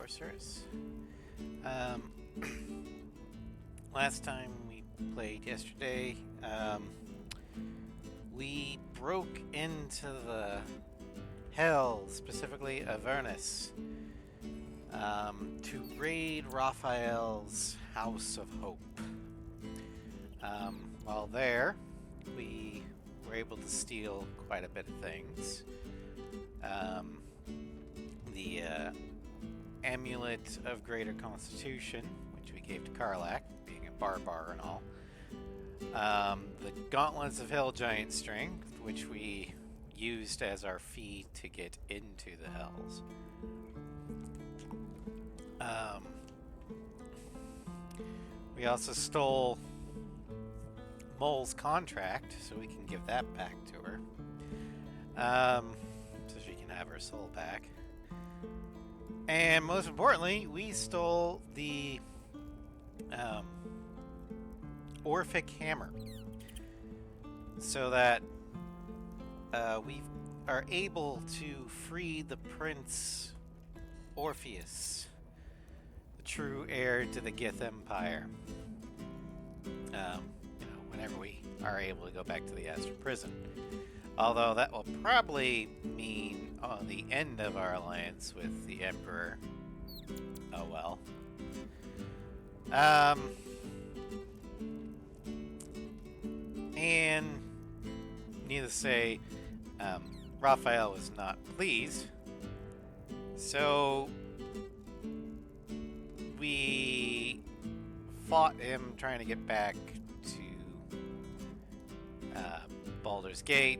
Sorceress. Last time we played yesterday, we broke into the Hell, specifically Avernus, to raid Raphael's House of Hope. While there, we were able to steal quite a bit of things. The Amulet of Greater Constitution, which we gave to Karlach, being a barbar and all. The Gauntlets of Hell Giant Strength, which we used as our fee to get into the Hells. We also stole Mole's contract, so we can give that back to her. So she can have her soul back. And most importantly, we stole the Orphic Hammer, so that we are able to free the Prince Orpheus, the true heir to the Gith Empire. Whenever we are able to go back to the Astral Prison. Although that will probably mean the end of our alliance with the Emperor. Oh well. And needless to say, Raphael was not pleased. So we fought him trying to get back Baldur's Gate,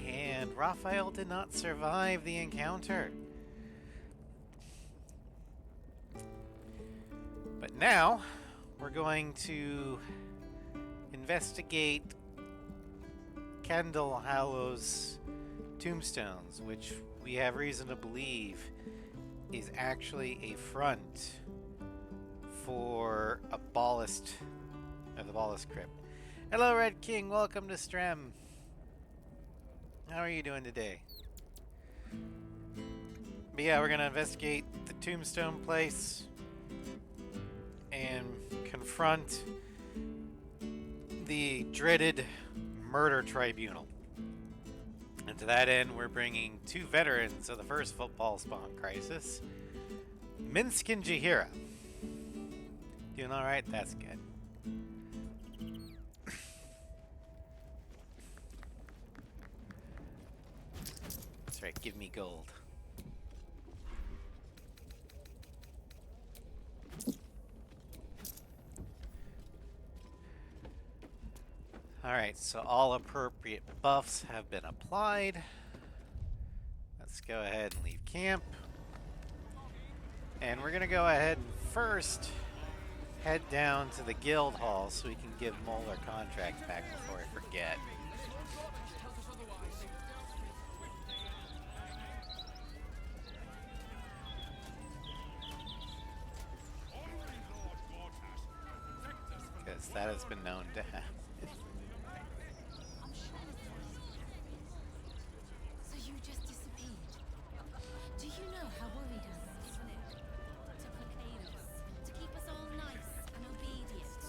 and Raphael did not survive the encounter. But now, we're going to investigate Candle Hallow's tombstones, which we have reason to believe is actually a front for the Ballast Crypt. Hello, Red King. Welcome to Strem. How are you doing today? But yeah, we're going to investigate the tombstone place and confront the dreaded murder tribunal. And to that end, we're bringing two veterans of the first football spawn crisis, Minsk and Jahira. Doing alright? That's good. That's right, give me gold. Alright, so all appropriate buffs have been applied. Let's go ahead and leave camp. And we're going to go ahead and first head down to the guild hall so we can give Mole our contract back before I forget. Because that has been known to happen. So you just disappeared. Do you know how worried I was? To placate us, to keep us all nice and obedient.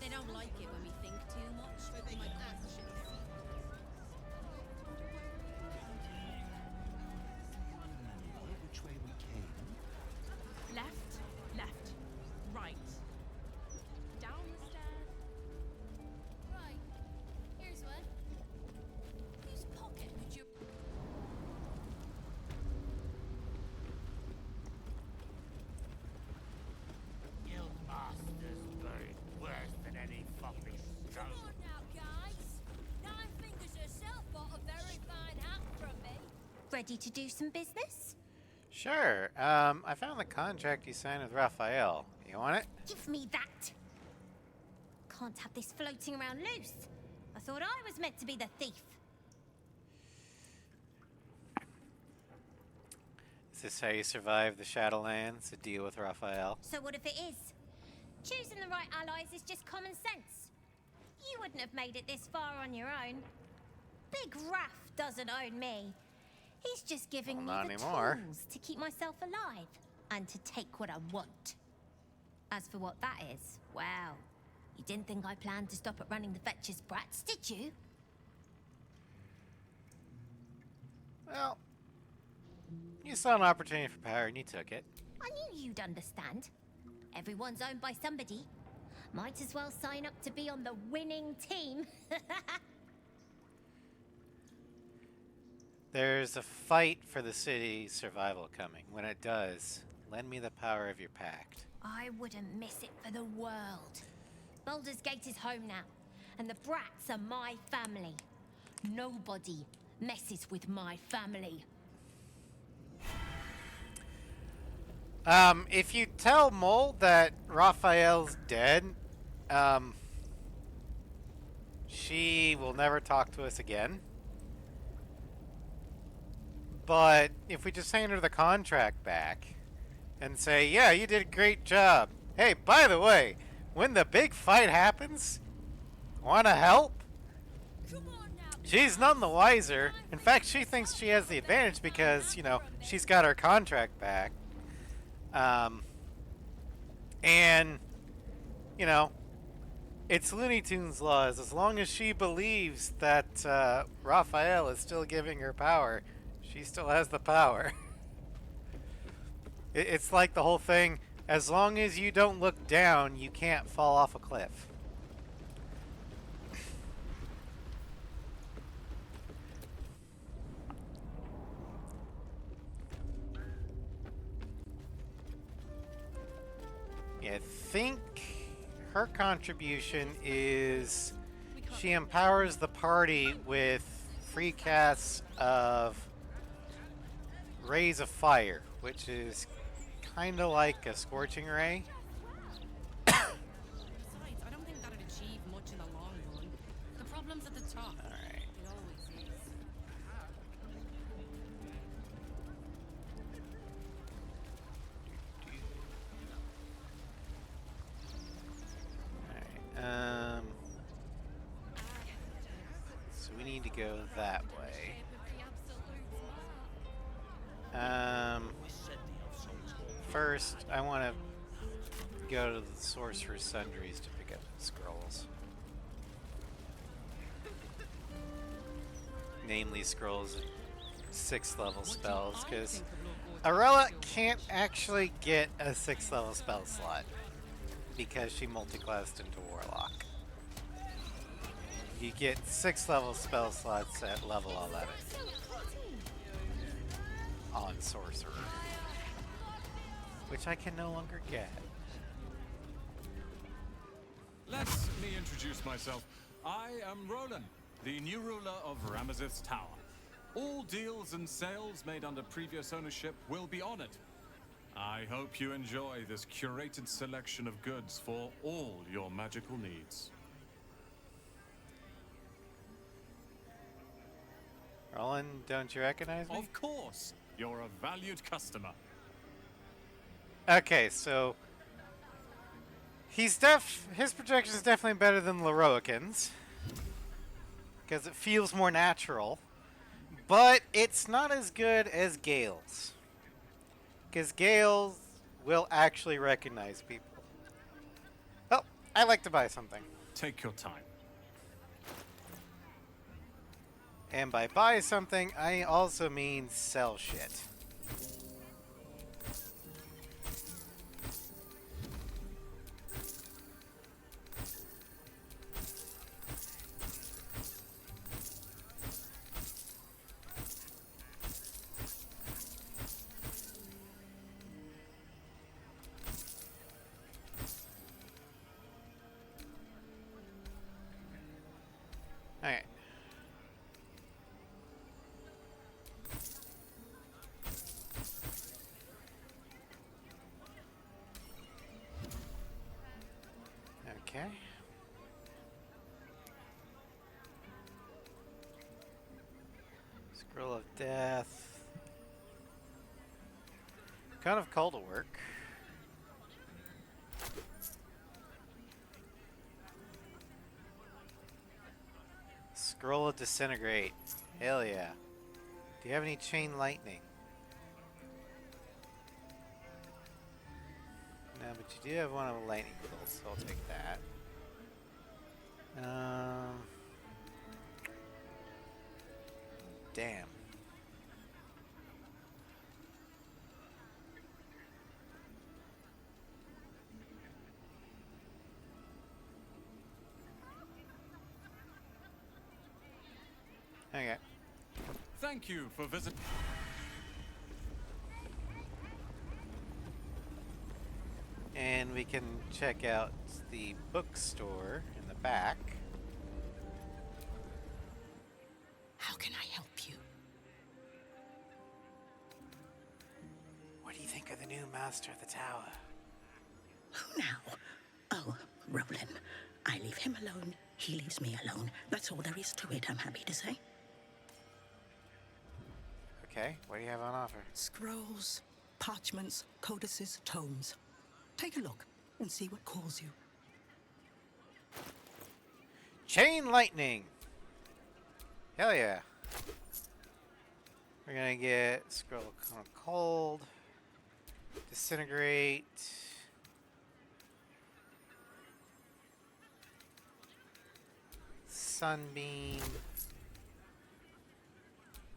They don't like it when we think too much with my actions. Which way we came? Left, left, right. Down the stairs. Right. Here's one. Whose pocket would you... Guildmasters buried worse than any fucking Come stone. on now, guys. 9 Fingers herself bought a very fine hat from me. Ready to do some business? Sure. I found the contract you signed with Raphael. You want it? Give me that. Can't have this floating around loose. I thought I was meant to be the thief. Is this how you survive the Shadowlands, to deal with Raphael? So what if it is? Choosing the right allies is just common sense. You wouldn't have made it this far on your own. Big Raph doesn't own me. He's just giving Well, not me the anymore. tools to keep myself alive. and to take what I want. As for what that is, well, you didn't think I planned to stop at running the Fetcher's brats, did you? Well, you saw an opportunity for power and you took it. I knew you'd understand. Everyone's owned by somebody. Might as well sign up to be on the winning team. There's a fight for the city's survival coming. When it does, lend me the power of your pact. I wouldn't miss it for the world. Baldur's Gate is home now, and the brats are my family. Nobody messes with my family. If you tell Mole that Raphael's dead, she will never talk to us again. But if we just hand her the contract back and say, yeah, you did a great job. Hey, by the way, when the big fight happens, want to help? She's none the wiser. In fact, she thinks she has the advantage because, you know, she's got her contract back. And, you know, it's Looney Tunes laws. As long as she believes that Raphael is still giving her power, she still has the power. It's like the whole thing, as long as you don't look down, you can't fall off a cliff. Yeah, I think her contribution is she empowers the party with free casts of Rays of Fire, which is kind of like a Scorching Ray. Besides, I don't think that'd achieve much in the long run. The problem's at the top. Alright. It always is. Alright, so we need to go that way. First, I want to go to the Sorceress Sundries to pick up the scrolls. Namely scrolls of 6th level spells, because Arella can't actually get a 6th level spell slot because she multiclassed into Warlock. You get 6th level spell slots at level 11 on Sorcerer, which I can no longer get. Let me introduce myself. I am Roland, the new ruler of Ramazith's Tower. All deals and sales made under previous ownership will be honored. I hope you enjoy this curated selection of goods for all your magical needs. Roland, don't you recognize me? Of course, you're a valued customer. Okay, so his projection is definitely better than Leroican's because it feels more natural, but it's not as good as Gale's because Gale will actually recognize people. Oh, I like to buy something. Take your time. And by buy something, I also mean sell shit. Alright. Okay. Scroll of Death. Kind of call to work. Scroll of Disintegrate. Hell yeah. Do you have any Chain Lightning? But you do have one of a lightning bolt, so I'll take that. Damn. Okay. Thank you for visiting. And we can check out the bookstore in the back. How can I help you? What do you think of the new master of the tower? Who now? Oh, Roland. I leave him alone. He leaves me alone. That's all there is to it, I'm happy to say. Okay, what do you have on offer? Scrolls, parchments, codices, tomes. Take a look and see what calls you. Chain lightning! Hell yeah. We're gonna get scroll of cold, disintegrate, sunbeam,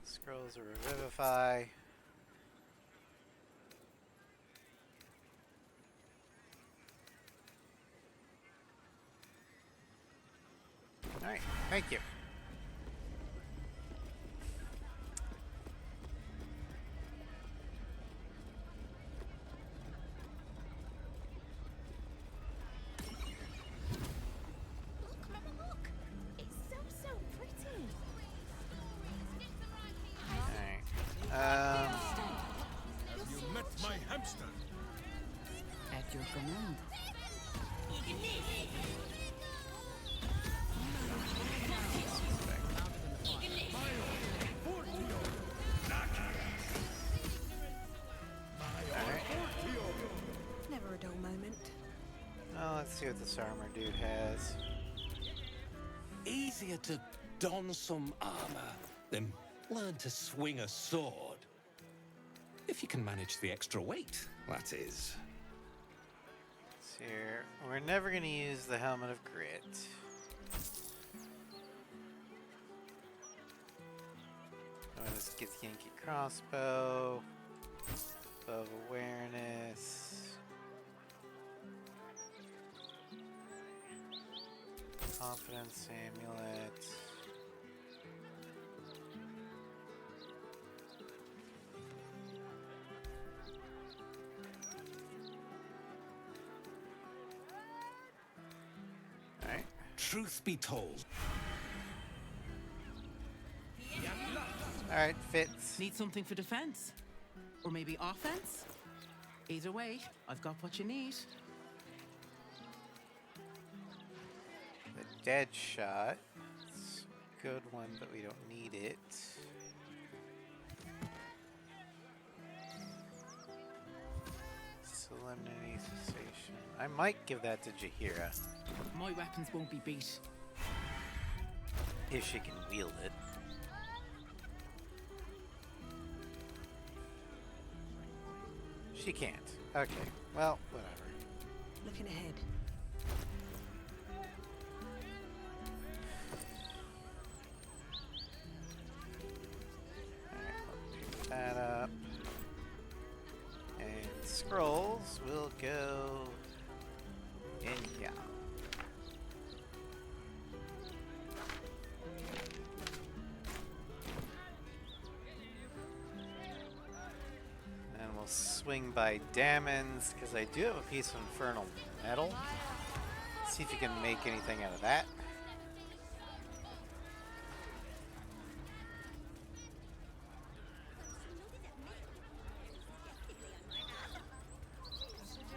scrolls of revivify. Alright, thank you. Look, Mama, look! It's so pretty. Alright. You met my hamster. At your command. Never a dull moment. Well, let's see what this armor dude has. Easier to don some armor than learn to swing a sword. If you can manage the extra weight, that is. Let's see here. We're never going to use the helmet of grit. Let's get the Yankee crossbow. Bow of awareness. Confidence amulet. Alright. Truth be told, Alright, fits. Need something for defense? Or maybe offense? Either way, I've got what you need. The dead shot. It's a good one, but we don't need it. Solemnity cessation. I might give that to Jaheira My weapons won't be beat. if she can wield it. She can't. Okay. Well, whatever. Looking ahead. Alright, we'll pick that up. And scrolls will go in here. And we'll swing by Damon's, because I do have a piece of infernal metal. See if you can make anything out of that.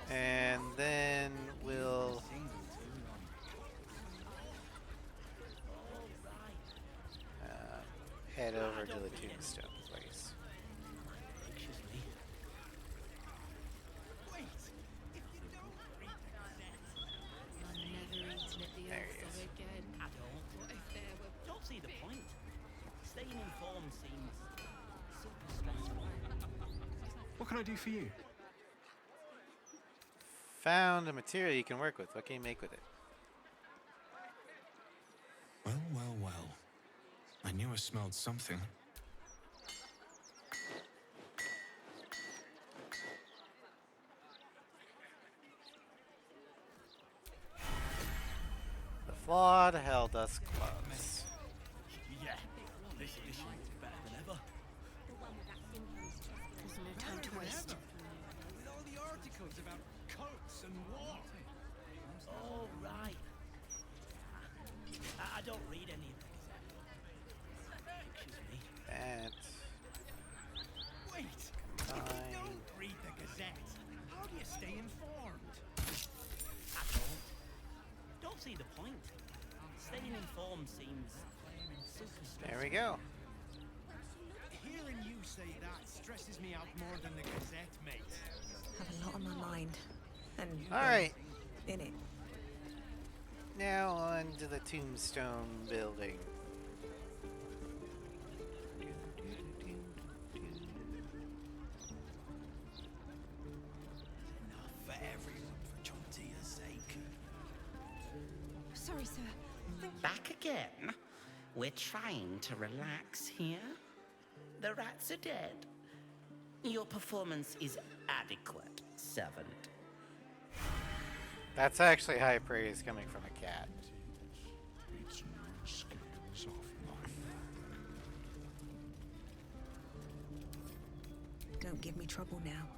And then we'll head over to the tombstone place. There he is. Don't see the point. Staying informed seems super stressful. What can I do for you? found a material you can work with. What can you make with it? Well, well, well. I knew I smelled something. The flawed Helldusk gloves. Yeah, this edition is better than ever. There's no time to waste. With all the articles about cults and war. Oh, right. I don't read any of the Gazette. Excuse me. That. Wait, if you don't read the Gazette, how do you stay informed? I don't see the point. Staying informed seems super stressful. There we go. Hearing you say that stresses me out more than the Gazette, mate. Have a lot on my mind. And Alright. in it. Now on to the tombstone building. Enough for everyone, for Chontia's sake. Sorry, sir. Back again? We're trying to relax here. The rats are dead. Your performance is adequate, servant. That's actually high praise coming from a cat. It's no scales off mine. Don't give me trouble now.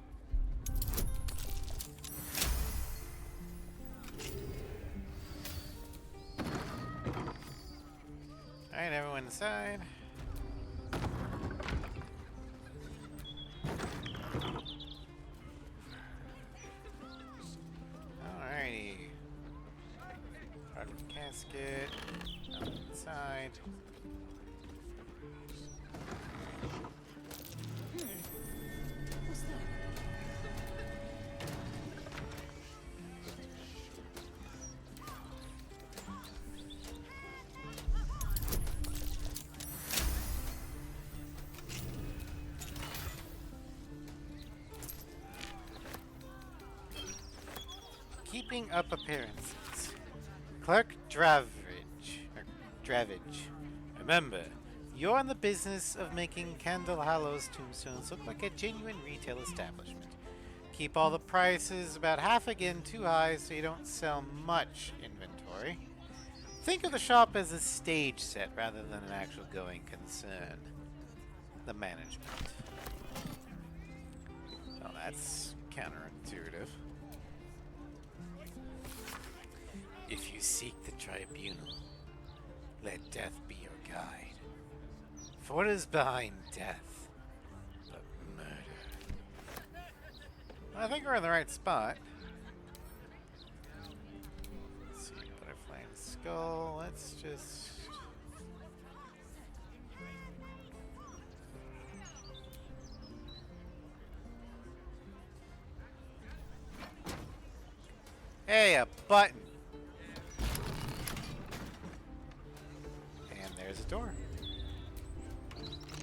Alright, everyone inside. Alrighty. Part of the casket. Up inside. What's that? Keeping up appearances. Clerk Dravage. Remember, you're in the business of making Candle Hollow's tombstones look like a genuine retail establishment. Keep all the prices about half again too high so you don't sell much inventory. Think of the shop as a stage set rather than an actual going concern. The management. Well, that's counterintuitive. If you seek the tribunal, let death be your guide. For what is behind death but murder? I think we're in the right spot. Let's see, butterfly and skull. Let's just... Hey, a button! And there's a door.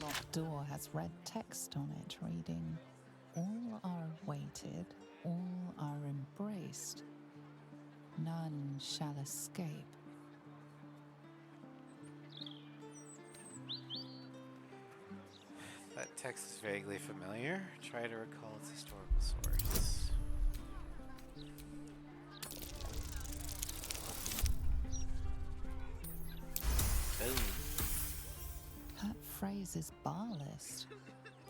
Locked door has red text on it reading, "All are awaited, all are embraced. None shall escape." That text is vaguely familiar. Try to recall its historical source. Boom. That phrase is bar list.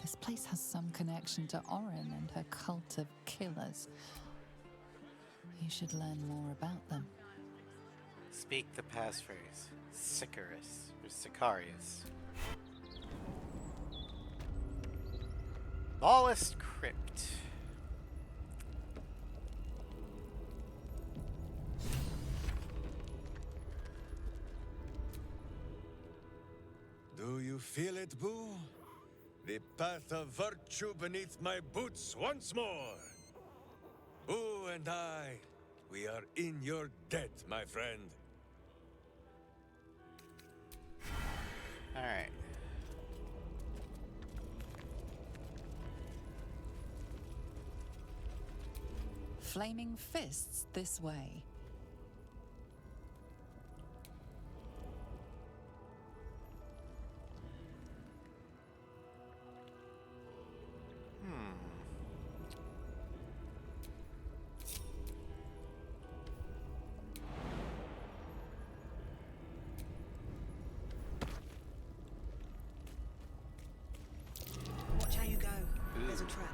This place has some connection to Orin and her cult of killers. You should learn more about them. Speak the passphrase. Sicarus or Sicarius. Lawless Crypt. Do you feel it, Boo? The path of virtue beneath my boots once more. Boo and I, we are in your debt, my friend. All right. flaming fists this way. Watch how you go. There's a trap.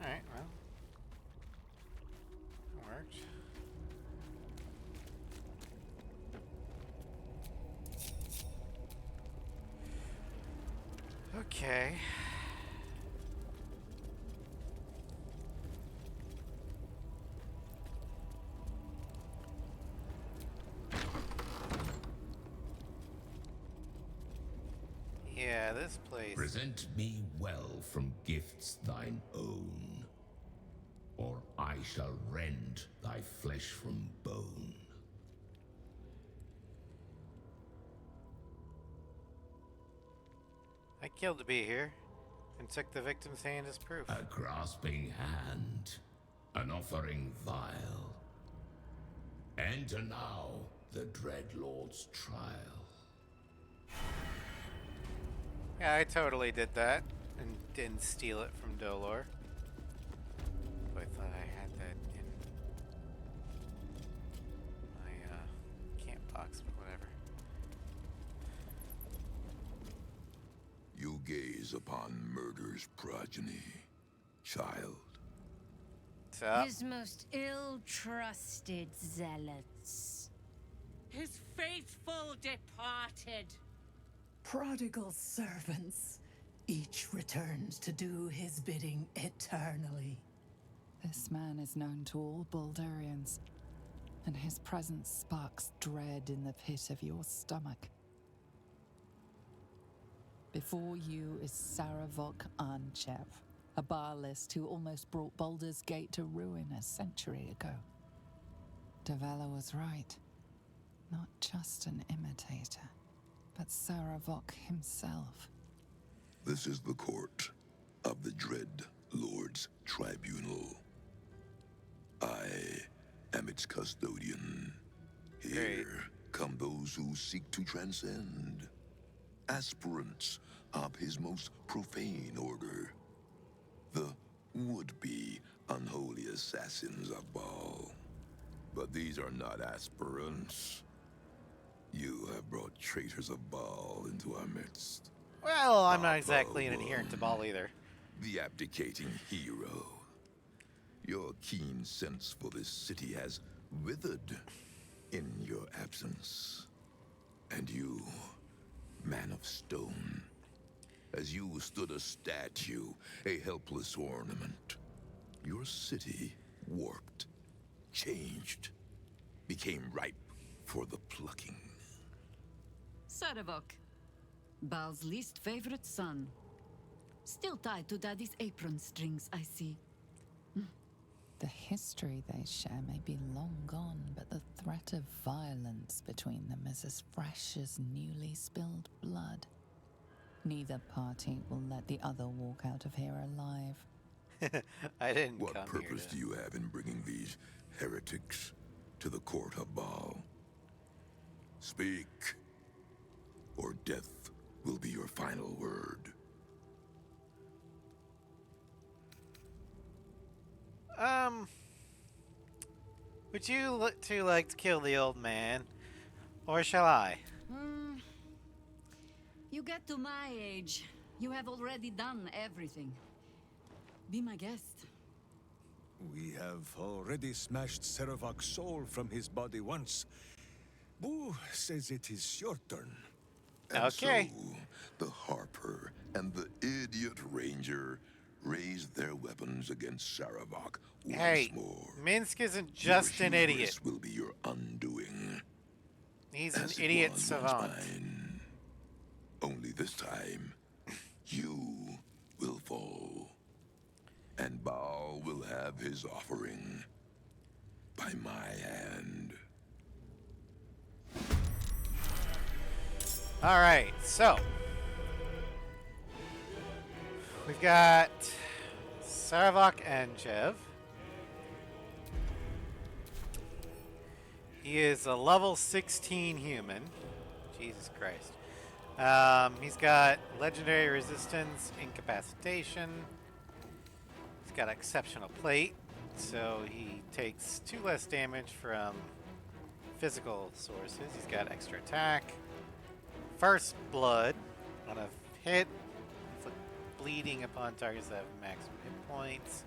Alright, well. That worked. Okay. Yeah, this place. Present me well from gifts thine own, or I shall rend thy flesh from bone. I killed to be here, and took the victim's hand as proof. A grasping hand, an offering vile. Enter now the Dread Lord's trial. Yeah, I totally did that, and didn't steal it from Dolor. But I thought I had that in my camp box, but whatever. You gaze upon murder's progeny, child. What's up? His most ill-trusted zealots. His faithful departed. Prodigal servants, each returns to do his bidding eternally. This man is known to all Baldurians, and his presence sparks dread in the pit of your stomach. Before you is Saravok Arnchev, a Baalist who almost brought Baldur's Gate to ruin a century ago. Davella was right. Not just an imitator, but Saravok himself. This is the court of the Dread Lord's Tribunal. I am its custodian. Here come those who seek to transcend. Aspirants of his most profane order. The would-be unholy assassins of Baal. But these are not aspirants. You have brought traitors of Baal into our midst. Well, I'm not exactly an adherent to Baal either. The abdicating hero. Your keen sense for this city has withered in your absence. And you, man of stone, as you stood a statue, a helpless ornament, your city warped, changed, became ripe for the plucking. Saravok, Baal's least favorite son. Still tied to Daddy's apron strings, I see. The history they share may be long gone, but the threat of violence between them is as fresh as newly spilled blood. Neither party will let the other walk out of here alive. I didn't What come purpose here do you have in bringing these heretics to the court of Baal? Speak, or death will be your final word. Would you two like to kill the old man? Or shall I? You get to my age, you have already done everything. Be my guest. We have already smashed Saravok's soul from his body once. Boo says it is your turn. And Okay. so, the Harper and the idiot Ranger raised their weapons against Saravok once Hey, more. Minsk isn't just Your an idiot. hubris will be your undoing. He's an As it idiot was savant. once mine. Only this time, you will fall. And Baal will have his offering by my hand. Alright, so we've got Saravok Anjev. He is a level 16 human. Jesus Christ. He's got legendary resistance, incapacitation. He's got exceptional plate, so he takes 2 less damage from physical sources. He's got extra attack. First blood on a hit. Inflict bleeding upon targets that have maximum hit points.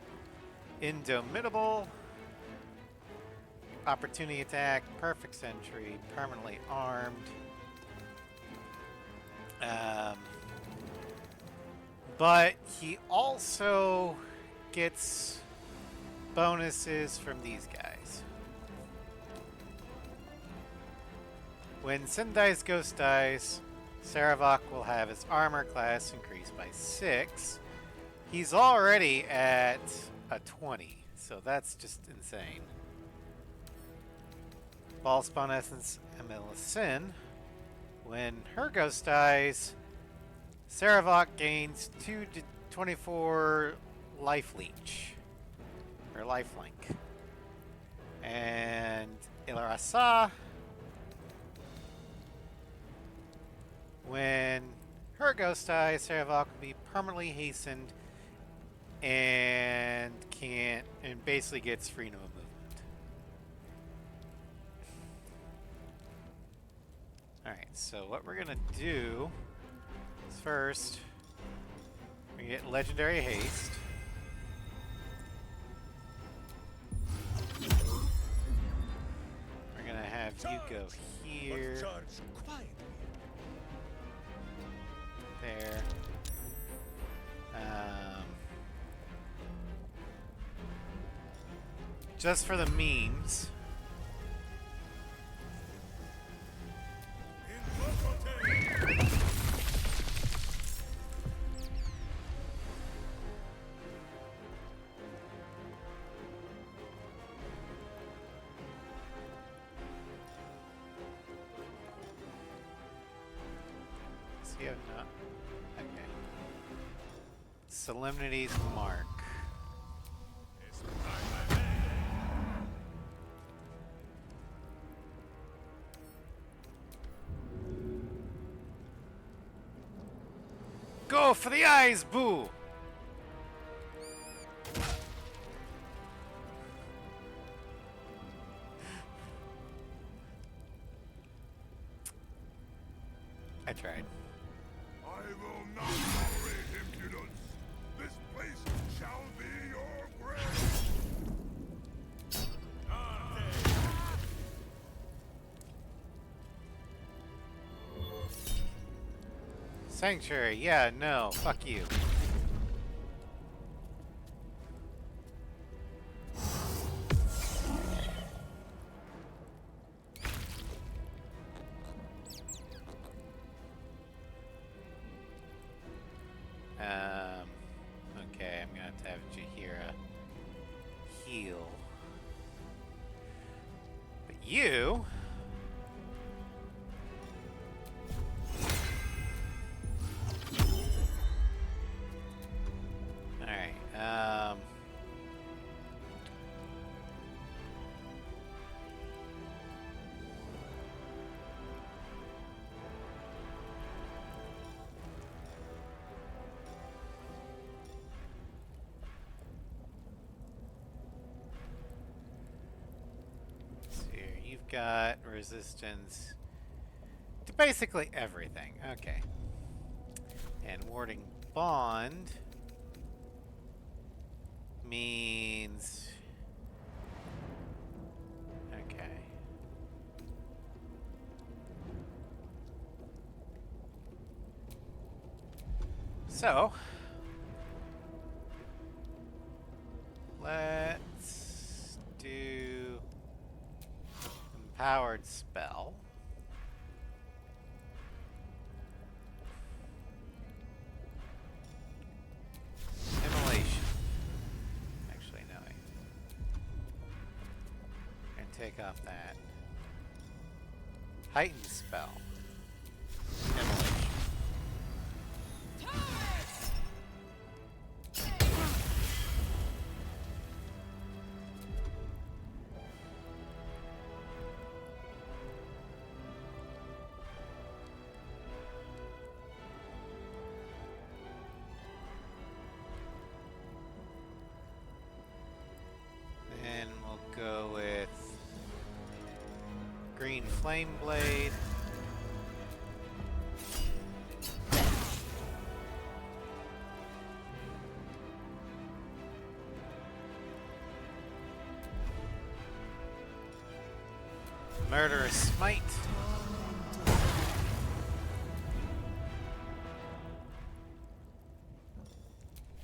Indomitable. Opportunity attack. Perfect sentry. Permanently armed. But he also gets bonuses from these guys. When Sin dies, Ghost dies, Saravok will have his armor class increased by 6. He's already at a 20, so that's just insane. Ball Spawn Essence Amelia Sin. When her ghost dies, Saravok gains 2 to 24 life leech. Or lifelink. And Ilarasa. When her ghost dies, Saravok will be permanently hastened and basically gets freedom of movement. Alright, so what we're gonna do is first we get legendary haste. We're gonna have you go here. There. Just for the memes. See how not. Okay. Solemnity's mark. Go for the eyes, boo! I tried. I will not tolerate impudence. This place shall be your grave. Sanctuary, yeah, no, fuck you. Okay, I'm gonna have to have Jaheira heal. But you... You've got resistance to basically everything. Okay. And warding bond means... Okay. So... let's do... Empowered spell. take off that. Heightened spell. Demolition. Then we'll go with green flame blade. Murderous smite.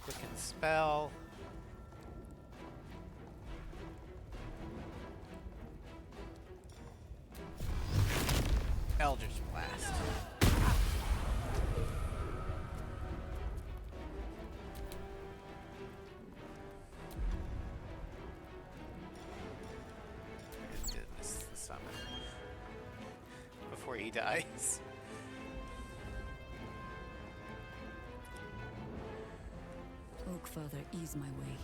Quicken spell. Eldritch Blast. I did miss the summon before he dies. Oak Father, ease my way.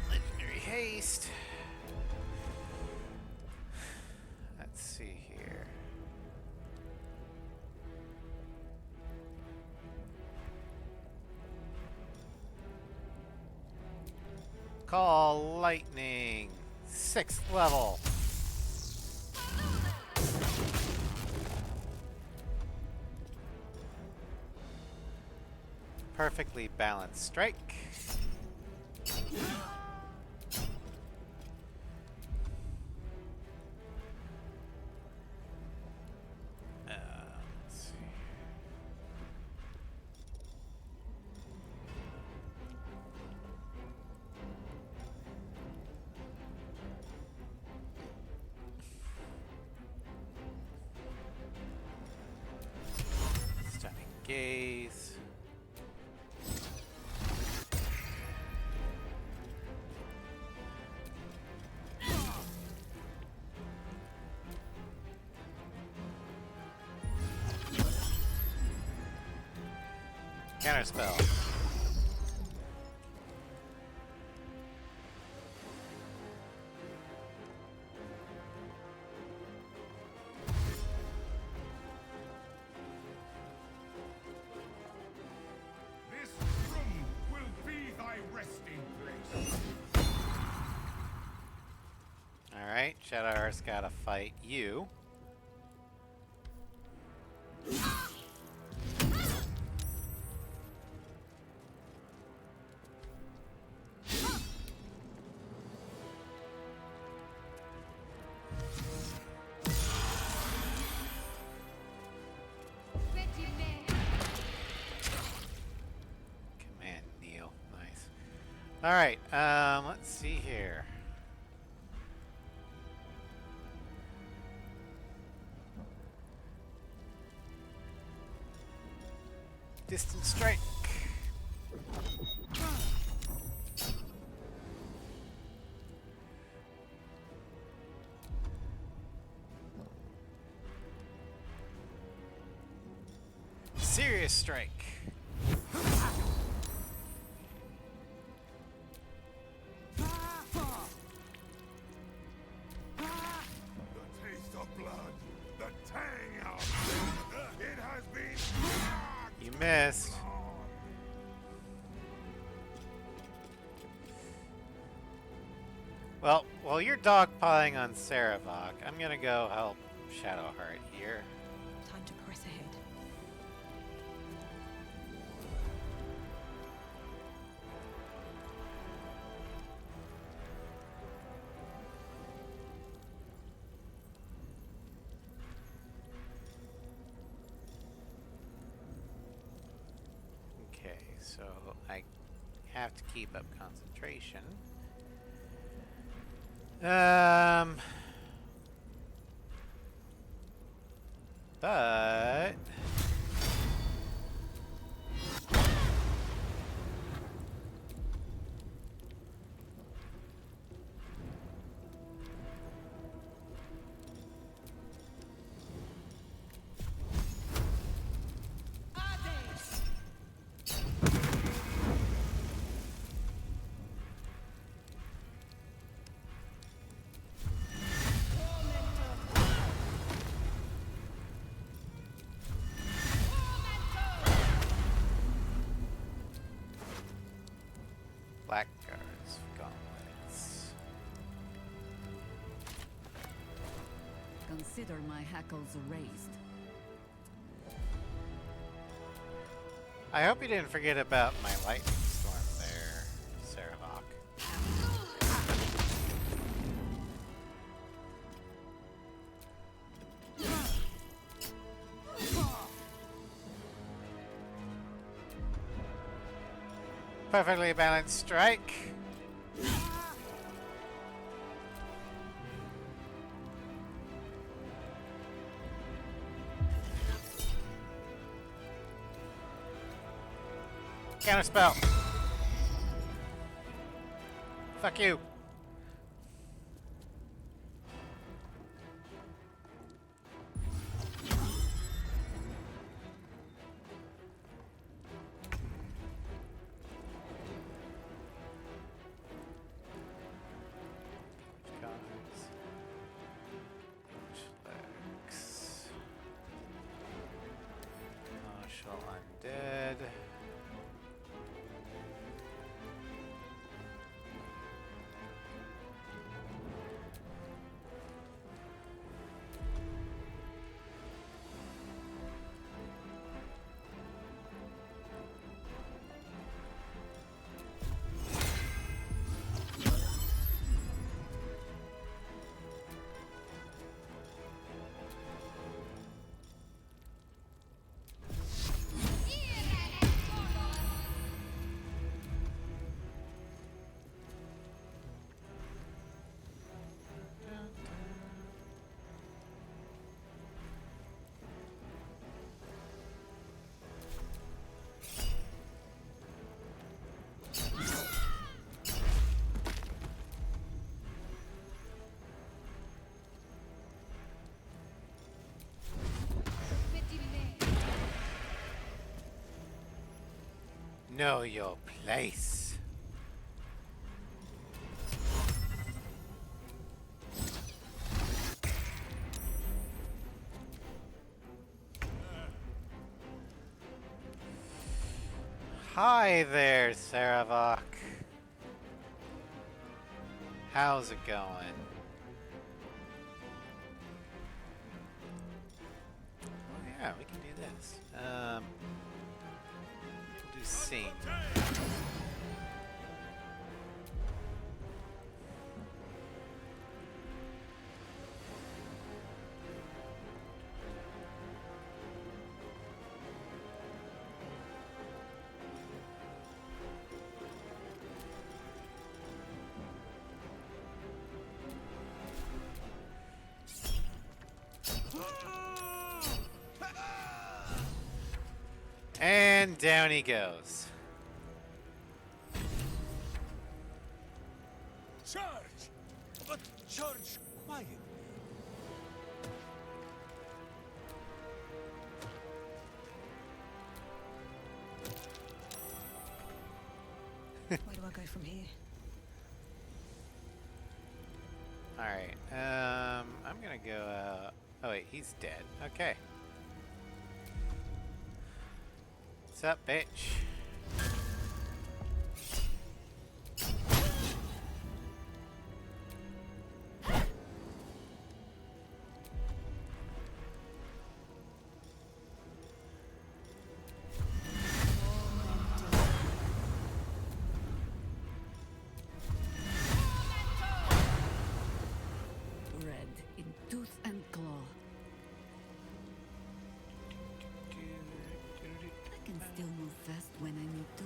Legendary haste. Let's see here. Call lightning. 6th level. Perfectly balanced strike. Let's see. Stunning gaze. Counterspell. This room will be thy resting place. Alright, Shadowheart's gotta fight you. Command Neil. Nice. Alright, let's see here. Distant strike. Serious strike. The taste of blood, the tang of it has been. You missed. Well, while you're dogpiling on Saravok, I'm gonna go help Shadowheart here. Time to press ahead. Okay, so I have to keep up concentration. Consider my hackles raised. I hope you didn't forget about my lightning storm there, Saravok. Perfectly balanced strike. Counter spell. Fuck you. Martial undead. Know your place. Hi there, Saravok. How's it going? Oh yeah, we can do this. We'll do scene. And down he goes. Charge! But charge quietly. Where do I go from here? Alright, I'm gonna go, oh wait, he's dead. Okay. What's up, bitch? Red in tooth and claw. I can still move fast when I need to.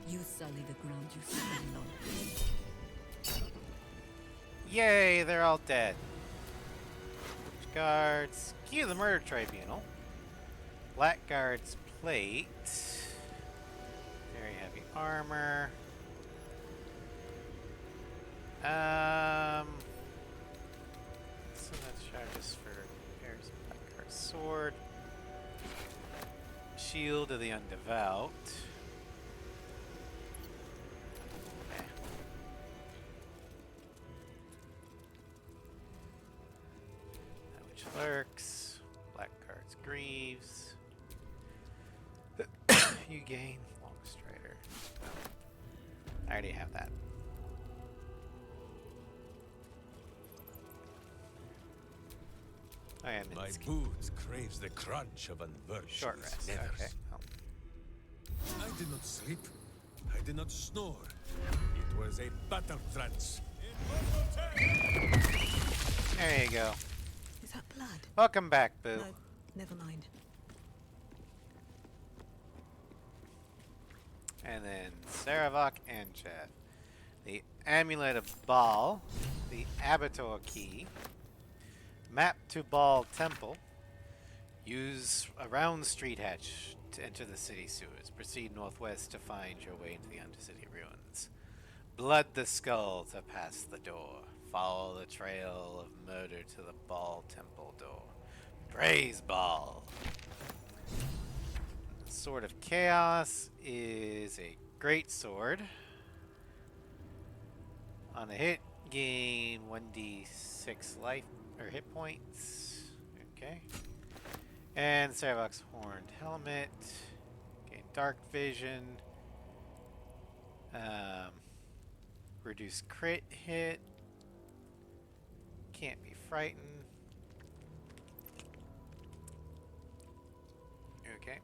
You sully the ground you stand on. Yay, they're all dead. Guards, key of the murder tribunal. Blackguard's plate. Very heavy armor. So that's charges for repairs. Blackguard's sword. Shield of the undevout. Okay. That which lurks. Blackguard's greaves. You gain Long Strider. I already have that. I am in My boots craves the crunch of unvirtuous short rest. nevers. Okay. Oh. I did not sleep. I did not snore. It was a battle trance. There you go. Is that blood? Welcome back, Boo. No, never mind. And then Saravok and Chet. The Amulet of Baal. The Abator Key. Map to Baal Temple. Use a round street hatch to enter the city sewers. Proceed northwest to find your way into the Undercity ruins. Blood the skull to pass the door. Follow the trail of murder to the Baal Temple door. Praise Baal! Sword of Chaos is a great sword. On a hit, gain 1d6 life or hit points. Okay. And Saravok's Horned Helmet. Gain Dark Vision. Reduce crit hit. Can't be frightened. Okay.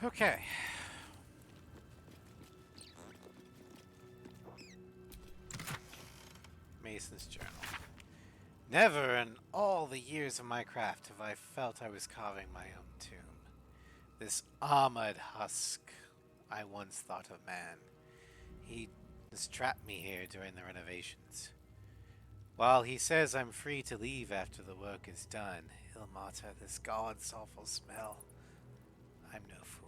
Okay. Mason's Journal. Never in all the years of my craft have I felt I was carving my own tomb. This armored husk I once thought of man. He has trapped me here during the renovations. While he says I'm free to leave after the work is done, Ilmata, this god's awful smell. I'm no fool.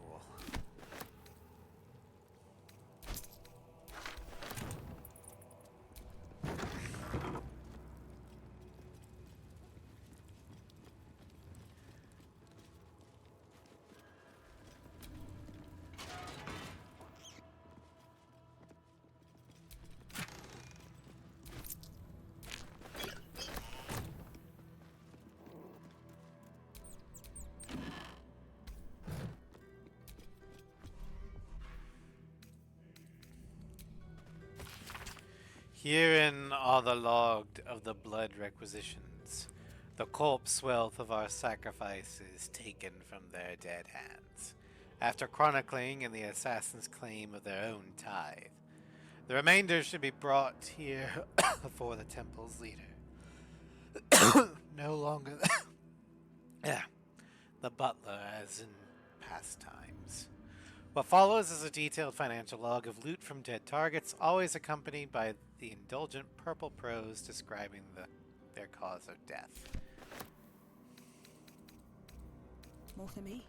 Herein are the logged of the blood requisitions, the corpse wealth of our sacrifices taken from their dead hands, after chronicling in the assassin's claim of their own tithe. The remainder should be brought here before the temple's leader. No longer the butler as in past times. What follows is a detailed financial log of loot from dead targets, always accompanied by the indulgent purple prose describing their cause of death. More for me?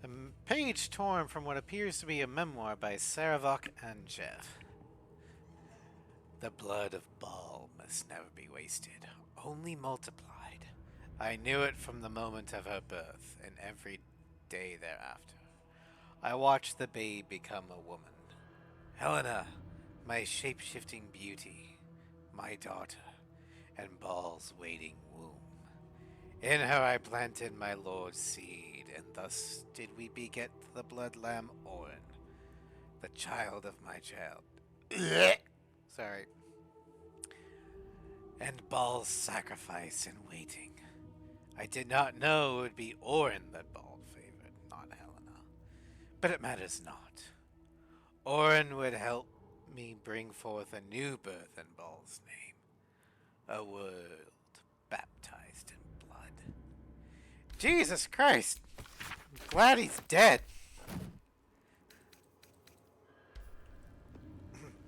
A page torn from what appears to be a memoir by Saravok and Jeff. The blood of Baal must never be wasted, only multiplied. I knew it from the moment of her birth, and every day thereafter. I watched the babe become a woman. Helena, my shape-shifting beauty, my daughter, and Baal's waiting womb. In her I planted my lord's seed, and thus did we beget the blood lamb Orin, the child of my child. Sorry. And Baal's sacrifice in waiting. I did not know it would be Orin that Baal favored, not Helena. But it matters not. Orin would help me bring forth a new birth in Baal's name. A world baptized in blood. Jesus Christ! I'm glad he's dead.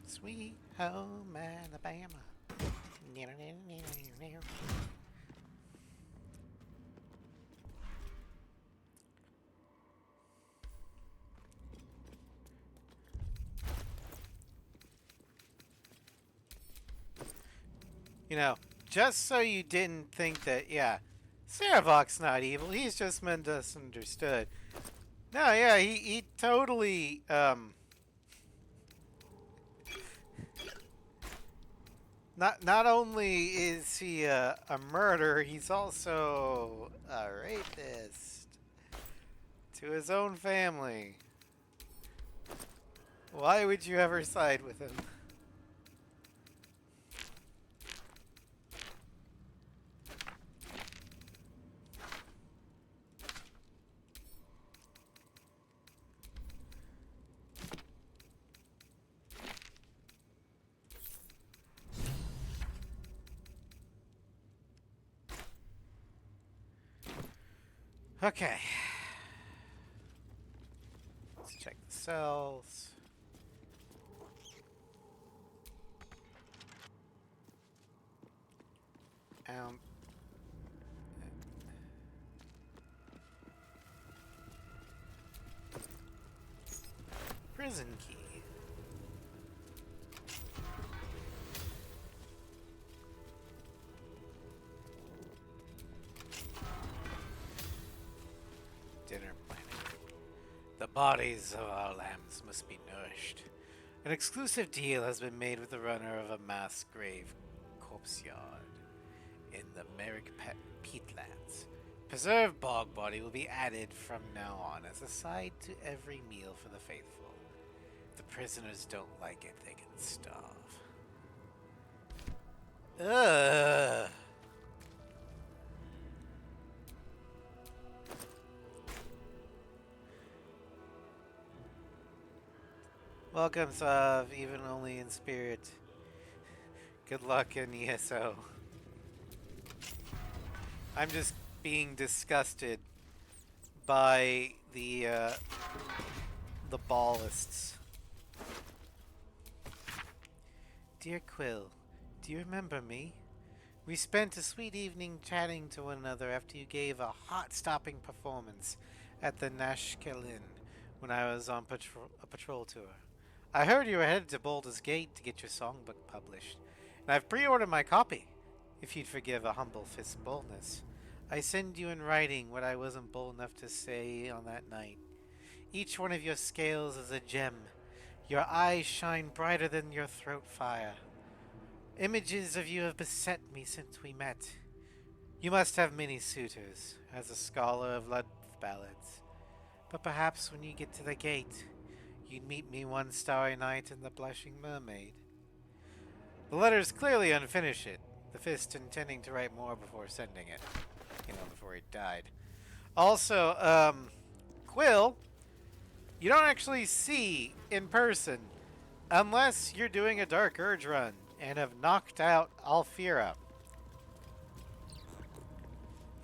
Sweet home Alabama. You know, just so you didn't think that, yeah, Saravok's not evil, he's just misunderstood. No, yeah, he totally, not only is he a murderer, he's also a rapist to his own family. Why would you ever side with him? Okay. Let's check the cells. Um. Prison key. Dinner planning. The bodies of our lambs must be nourished. An exclusive deal has been made with the runner of a mass grave corpse yard in the Merrick Peatlands. Preserved bog body will be added from now on as a side to every meal for the faithful. If the prisoners don't like it, they can starve. Ugh. Welcome, Sav, even only in spirit. Good luck in ESO. I'm just being disgusted by the ballists. Dear Quill, do you remember me? We spent a sweet evening chatting to one another after you gave a heart-stopping performance at the Nashkelin when I was on a patrol tour. I heard you were headed to Baldur's Gate to get your songbook published, and I've pre-ordered my copy, if you'd forgive a humble fist's boldness. I send you in writing what I wasn't bold enough to say on that night. Each one of your scales is a gem. Your eyes shine brighter than your throat fire. Images of you have beset me since we met. You must have many suitors, as a scholar of love ballads. But perhaps when you get to the gate, you'd meet me one starry night in the Blushing Mermaid. The letter is clearly unfinished, the fist intending to write more before sending it. Before he died. Also, Quill, you don't actually see in person unless you're doing a Dark Urge run and have knocked out Alfira.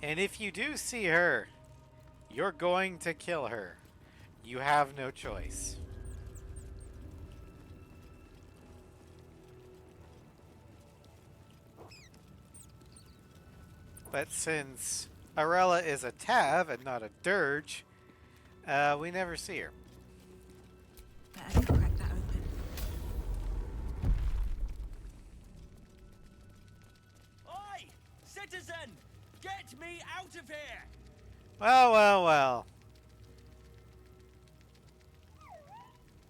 And if you do see her, you're going to kill her. You have no choice. But since Arella is a Tav and not a Dirge, we never see her. Better crack that open. Oi! Citizen! Get me out of here! Well, well, well.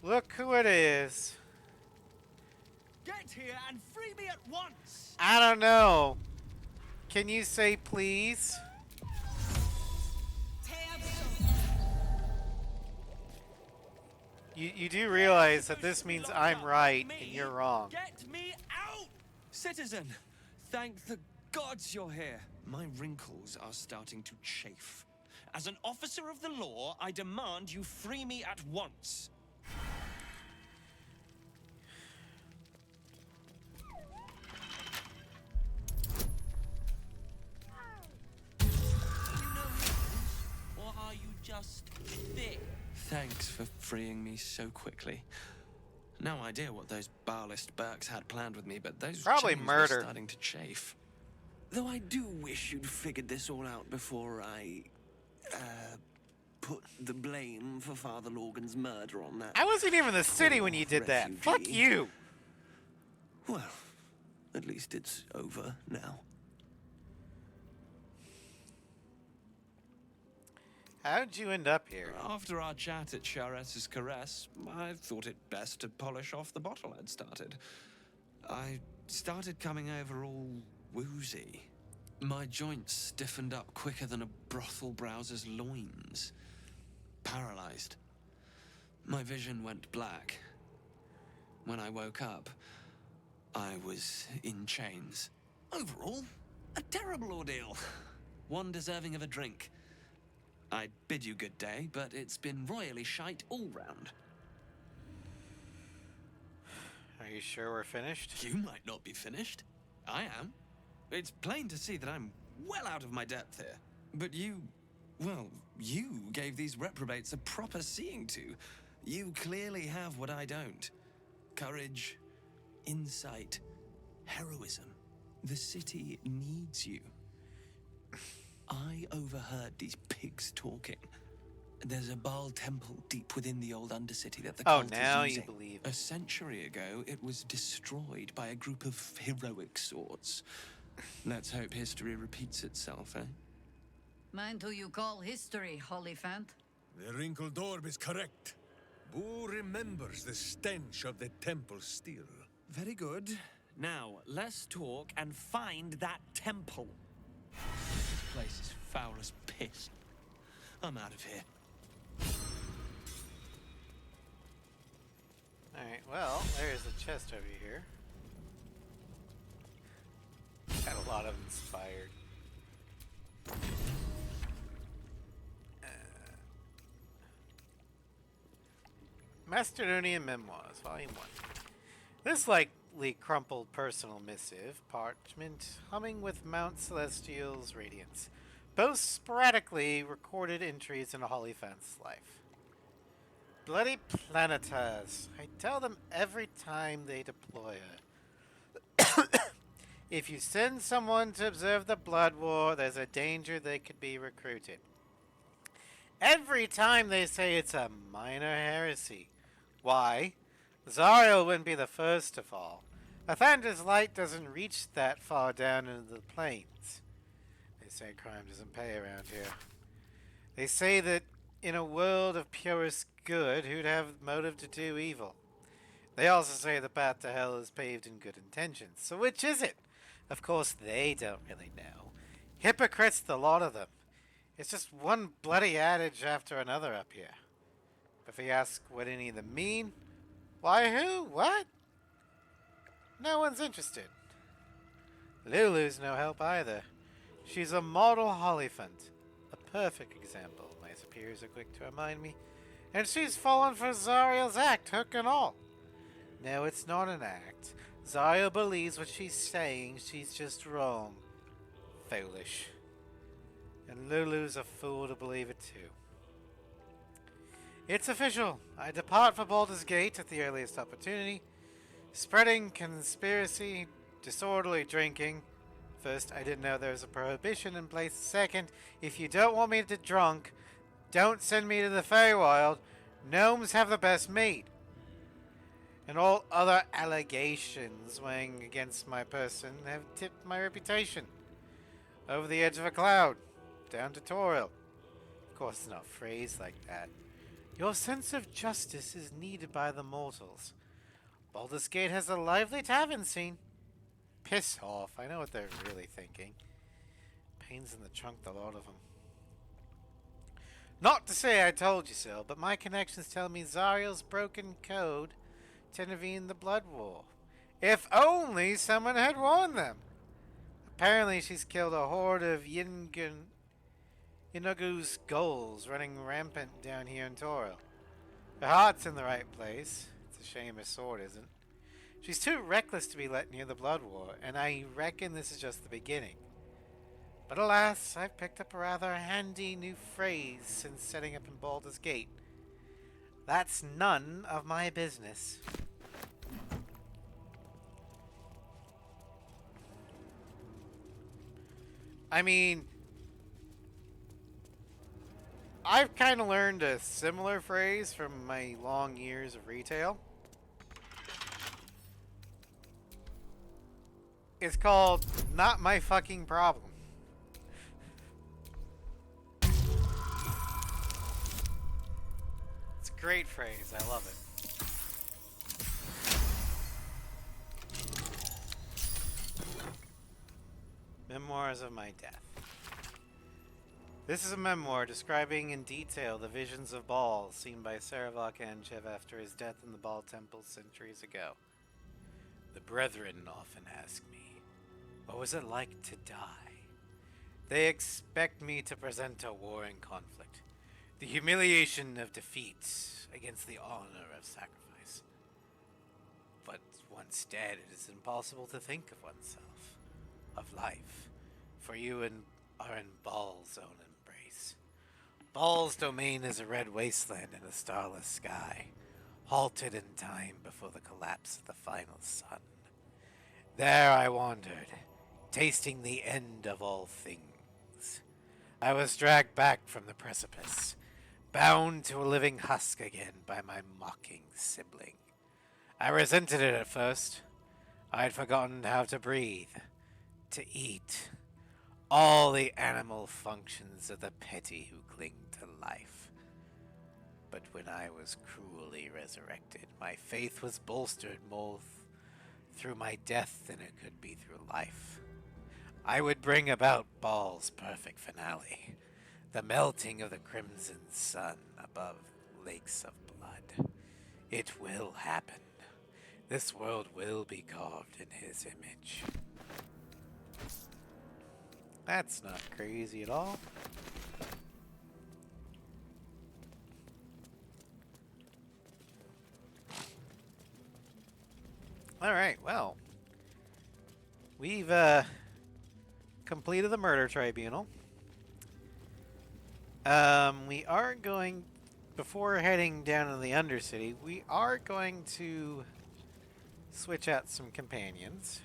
Look who it is. Get here and free me at once! I don't know. Can you say please? You do realize that this means I'm right and you're wrong. Get me out! Citizen, thank the gods you're here. My wrinkles are starting to chafe. As an officer of the law, I demand you free me at once. Or are you just thick? Thanks for freeing me so quickly. No idea what those Barlist Burks had planned with me, but those probably chains murder. Were starting to chafe. Though I do wish you'd figured this all out before I, put the blame for Father Lorgan's murder on that. I wasn't even in the city when you did that. Fuck you. Well, At least it's over now. How'd you end up here? After our chat at Sorceress's Caress, I thought it best to polish off the bottle I'd started. I started coming over all woozy. My joints stiffened up quicker than a brothel browser's loins. Paralyzed. My vision went black. When I woke up, I was in chains. Overall, a terrible ordeal. One deserving of a drink. I bid you good day, but it's been royally shite all round. Are you sure we're finished? You might not be finished. I am. It's plain to see that I'm well out of my depth here. But you gave these reprobates a proper seeing to. You clearly have what I don't. Courage, insight, heroism. The city needs you. I overheard these pigs talking. There's a Baal temple deep within the old Undercity that the cult now is you using. believe. A century ago, it was destroyed by a group of heroic sorts. Let's hope history repeats itself, eh? Mind who you call history, Hollyphant. The wrinkled orb is correct. Boo remembers the stench of the temple still. Very good. Now, let's talk and find that temple. This place is foul as piss. I'm out of here. Alright, well, there's a chest over here. Got a lot of inspired. Macedonian Memoirs, Volume 1. This likely crumpled personal missive, parchment, humming with Mount Celestial's radiance, boasts sporadically recorded entries in Hollyphant's life. Bloody planetas. I tell them every time they deploy her. If you send someone to observe the Blood War, there's a danger they could be recruited. Every time they say it's a minor heresy. Why? Zariel wouldn't be the first to fall. Athander's light doesn't reach that far down into the plains. They say crime doesn't pay around here. They say that in a world of purest good, who'd have motive to do evil? They also say the path to hell is paved in good intentions. So which is it? Of course they don't really know. Hypocrites, the lot of them. It's just one bloody adage after another up here. If you ask what any of them mean, why who? What? No one's interested. Lulu's no help either. She's a model Hollyphant. A perfect example, my superiors are quick to remind me. And she's fallen for Zariel's act, hook and all. No, it's not an act. Zariel believes what she's saying, she's just wrong. Foolish. And Lulu's a fool to believe it too. It's official. I depart for Baldur's Gate at the earliest opportunity. Spreading conspiracy, disorderly drinking. First, I didn't know there was a prohibition in place. Second, if you don't want me to drunk, don't send me to the Feywild. Gnomes have the best meat. And all other allegations weighing against my person have tipped my reputation. Over the edge of a cloud. Down to Toril. Of course, it's not phrased like that. Your sense of justice is needed by the mortals. Baldur's Gate has a lively tavern scene. Piss off. I know what they're really thinking. Pains in the trunk, the lot of them. Not to say I told you so, but my connections tell me Zariel's broken code to intervene in the Blood War. If only someone had warned them. Apparently she's killed a horde of Yinagu's ghouls running rampant down here in Toril. Her heart's in the right place. It's a shame her sword isn't. She's too reckless to be let near the Blood War, and I reckon this is just the beginning. But alas, I've picked up a rather handy new phrase since setting up in Baldur's Gate. That's none of my business. I mean, I've kind of learned a similar phrase from my long years of retail. is called Not My Fucking Problem. It's a great phrase. I love it. Memoirs of My Death. This is a memoir describing in detail the visions of Baal seen by Saravok Anshev after his death in the Baal temple centuries ago. The brethren often ask me, what was it like to die? They expect me to present a warring conflict, the humiliation of defeat against the honor of sacrifice. But once dead, it is impossible to think of oneself, of life, for you are in Baal's own embrace. Baal's domain is a red wasteland in a starless sky, halted in time before the collapse of the final sun. There I wandered, tasting the end of all things. I was dragged back from the precipice, bound to a living husk again by my mocking sibling. I resented it at first. I had forgotten how to breathe, to eat, all the animal functions of the petty who cling to life. But when I was cruelly resurrected, my faith was bolstered more through my death than it could be through life. I would bring about Baal's perfect finale, the melting of the crimson sun above lakes of blood. It will happen. This world will be carved in his image. That's not crazy at all. Alright, well. We've completed the murder tribunal. We are going, before heading down to the Undercity, we are going to switch out some companions.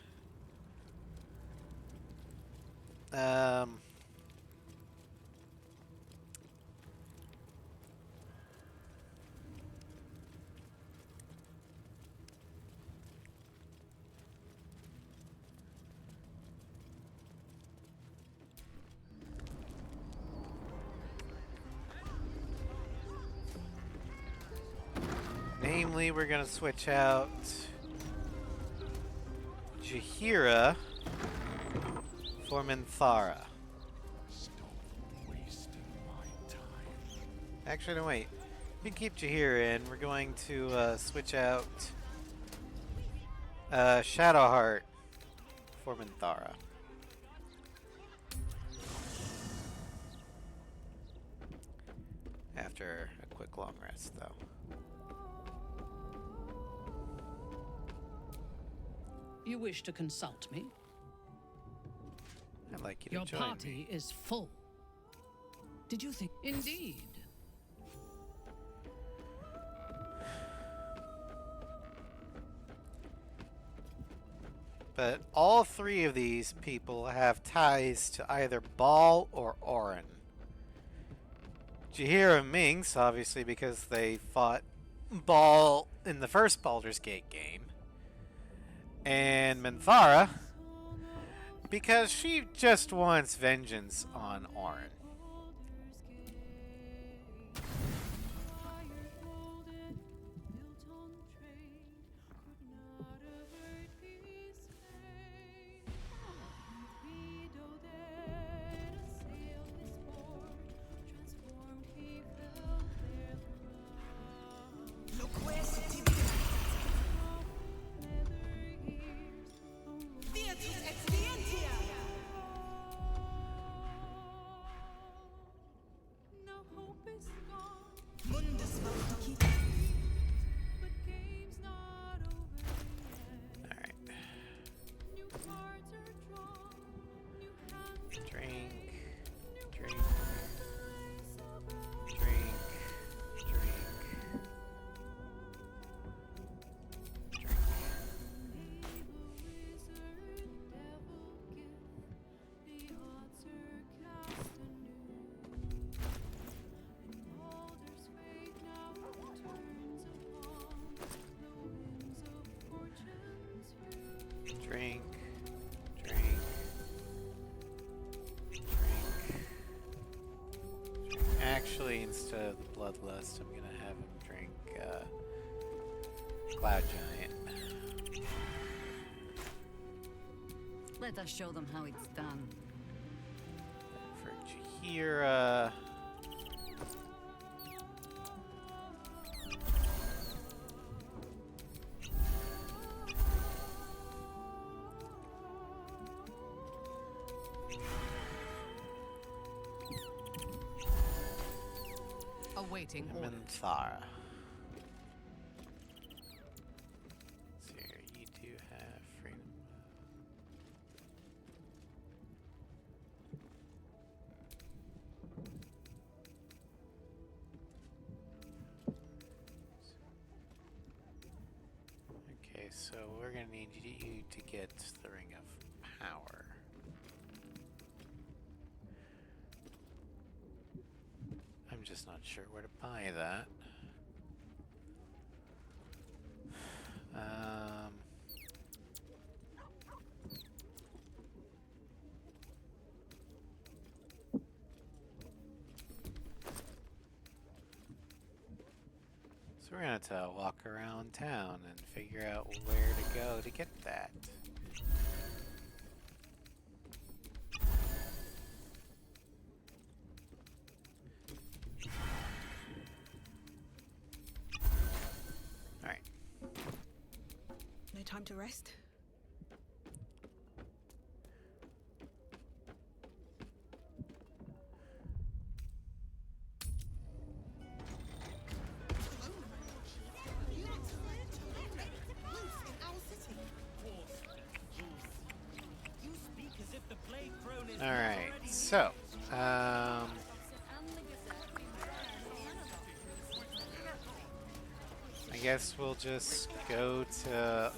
Namely, we're going to switch out Jaheira for Minthara. Actually, no, wait. We can keep Jaheira in. We're going to switch out Shadowheart for Minthara. After a quick long rest, though. You wish to consult me? I'd like you to Your join party is full. Did you think? Indeed. But all three of these people have ties to either Baal or Orin. Jaheira and Minx, obviously, because they fought Baal in the first Baldur's Gate game. And Minthara, because she just wants vengeance on Orin. actually, instead of the Bloodlust, I'm gonna have him drink Cloud Giant. Let us show them how it's done. For Jaheira. Awaiting orders. Minthara. So here, you do have freedom. Okay, so we're gonna need you to get the Ring of Power. I'm just not sure where to buy that. So we're gonna have to walk around town and figure out where to go to get that. No time to rest? Alright, so, I guess we'll just go to...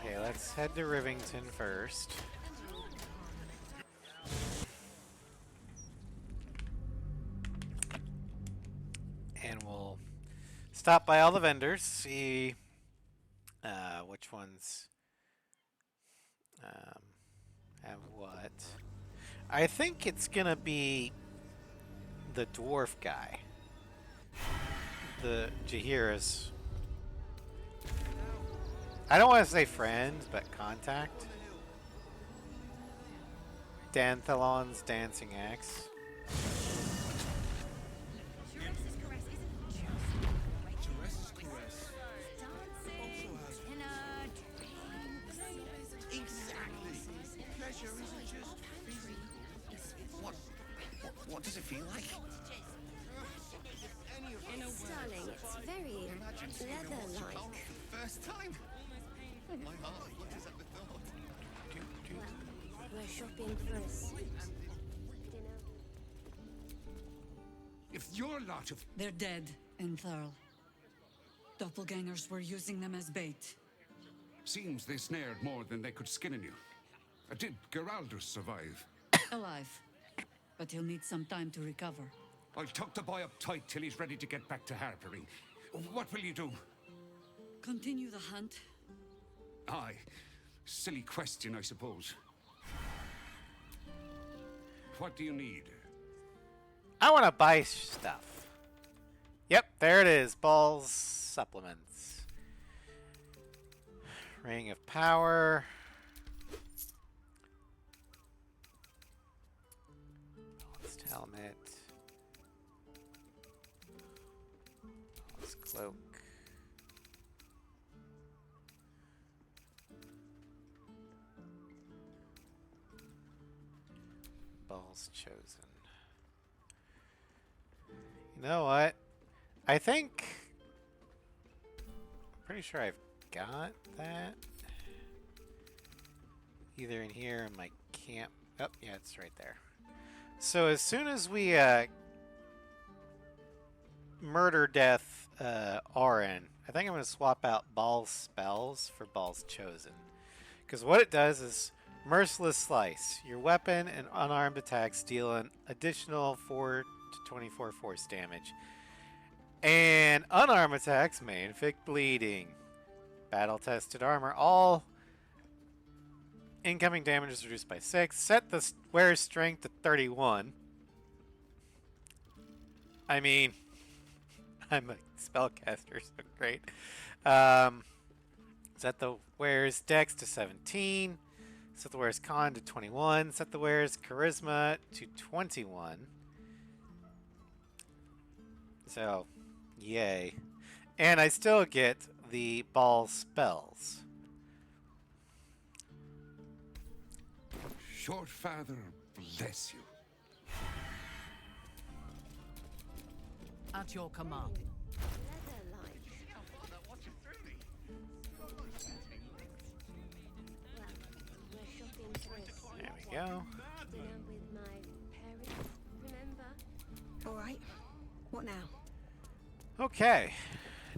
Okay, let's head to Rivington first. And we'll stop by all the vendors, see which ones have what. I think it's gonna be the dwarf guy. The Jaheira's. I don't want to say friends, but contact. Danthalon's dancing axe. What does it feel like? Darling, it's very leather-like. First time? Oh my heart, what is that the thought? We're shopping for a suit. If your lot of... They're dead, Entharl. Doppelgangers were using them as bait. Seems they snared more than they could skin in you. Did Geraldus survive? Alive. But he'll need some time to recover. I'll tuck the boy up tight till he's ready to get back to harboring. What will you do? Continue the hunt. Aye. Silly question, I suppose. What do you need? I want to buy stuff. Yep, there it is. Balls supplements. Ring of Power. Balanced helmet. Balanced cloak. Balls chosen. You know what? I think... I'm pretty sure I've got that. Either in here in my camp. Oh, yeah, it's right there. So as soon as we murder death Auron, I think I'm going to swap out Bal's spells for Bal's chosen. Because what it does is Merciless Slice. Your weapon and unarmed attacks deal an additional 4 to 24 force damage. And unarmed attacks may inflict bleeding. Battle-tested armor. All Incoming damage is reduced by 6. Set the wearer's strength to 31. I mean, I'm a spellcaster, so great. Set the wearer's dex to 17. Set the wearer's con to 21. Set the wearer's charisma to 21. So, yay. And I still get the ball spells. Short Father bless you. At your command. There we go. All right. What now? Okay.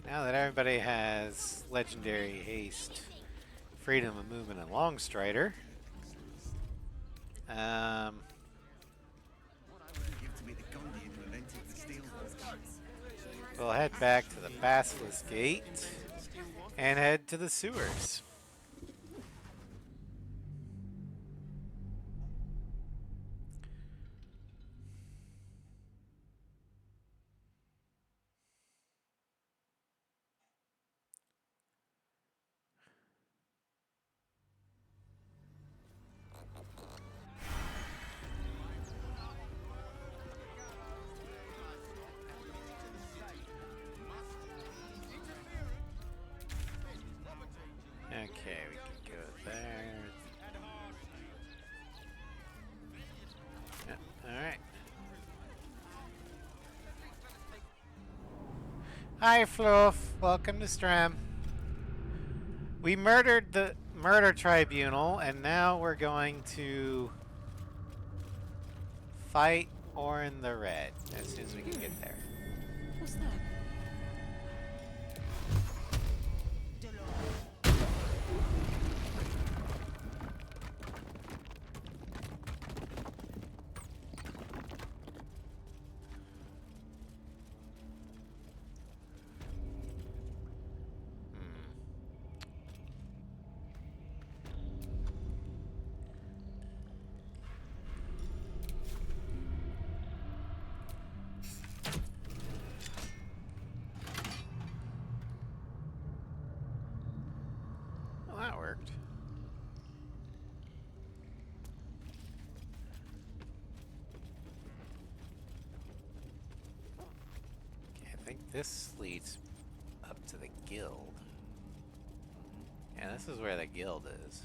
Now that everybody has legendary haste, freedom of movement, and long strider, we'll head back to the Basilisk Gate and head to the sewers. Okay, we can go there. Yeah, alright. Hi, Fluff. Welcome to Stram. We murdered the murder tribunal, and now we're going to fight Orin the Red as soon as we can get there. What's that? Well, that worked. Okay, I think this leads up to the guild. Yeah, this is where the guild is.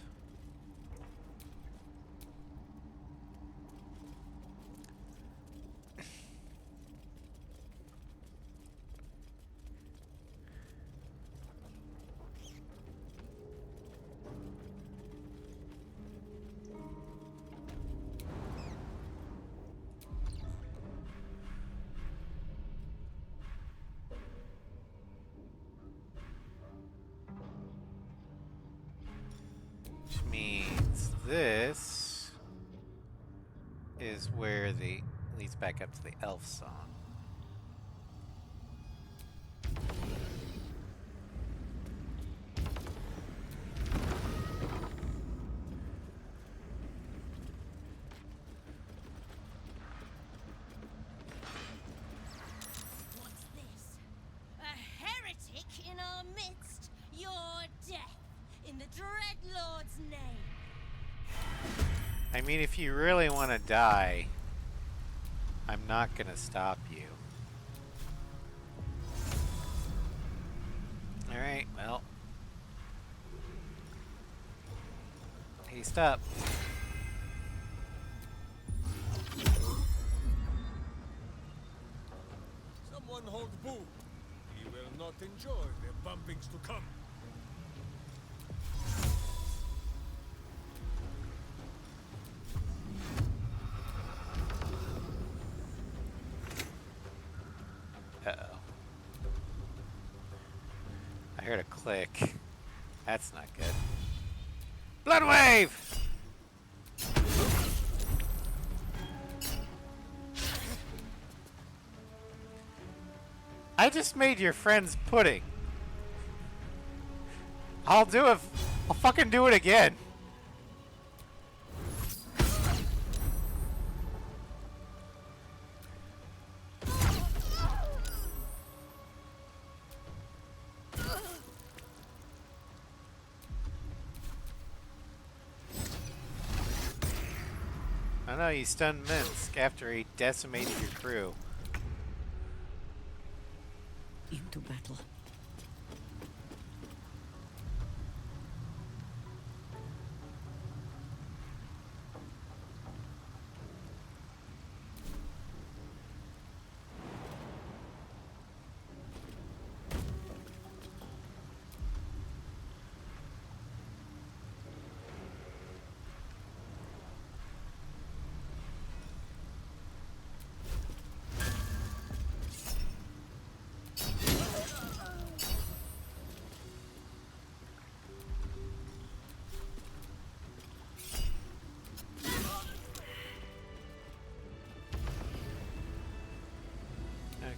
Which means this is where the leads back up to the elf song. What's this? A heretic in our midst? Your death, in the Dread Lord's name. I mean, if you really want to die, I'm not gonna stop you. Alright, well. Haste up. Someone hold Boo. He will not enjoy the bumpings to come. Uh-oh. I heard a click. That's not good. Blood wave! I just made your friend's pudding. I'll fucking do it again. no, you stunned Minsk after he decimated your crew. Into battle.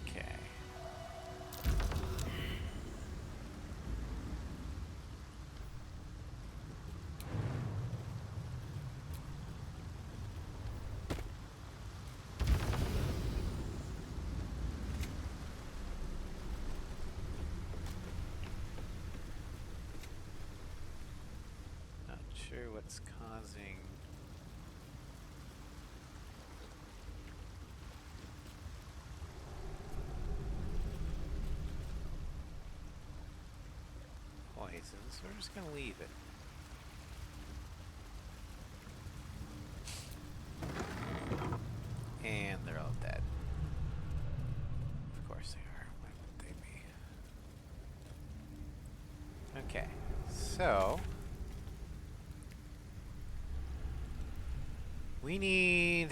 Okay. Not sure what's causing. Poison, so we're just gonna leave it. And they're all dead. Of course they are. Why would they be? Okay, so we need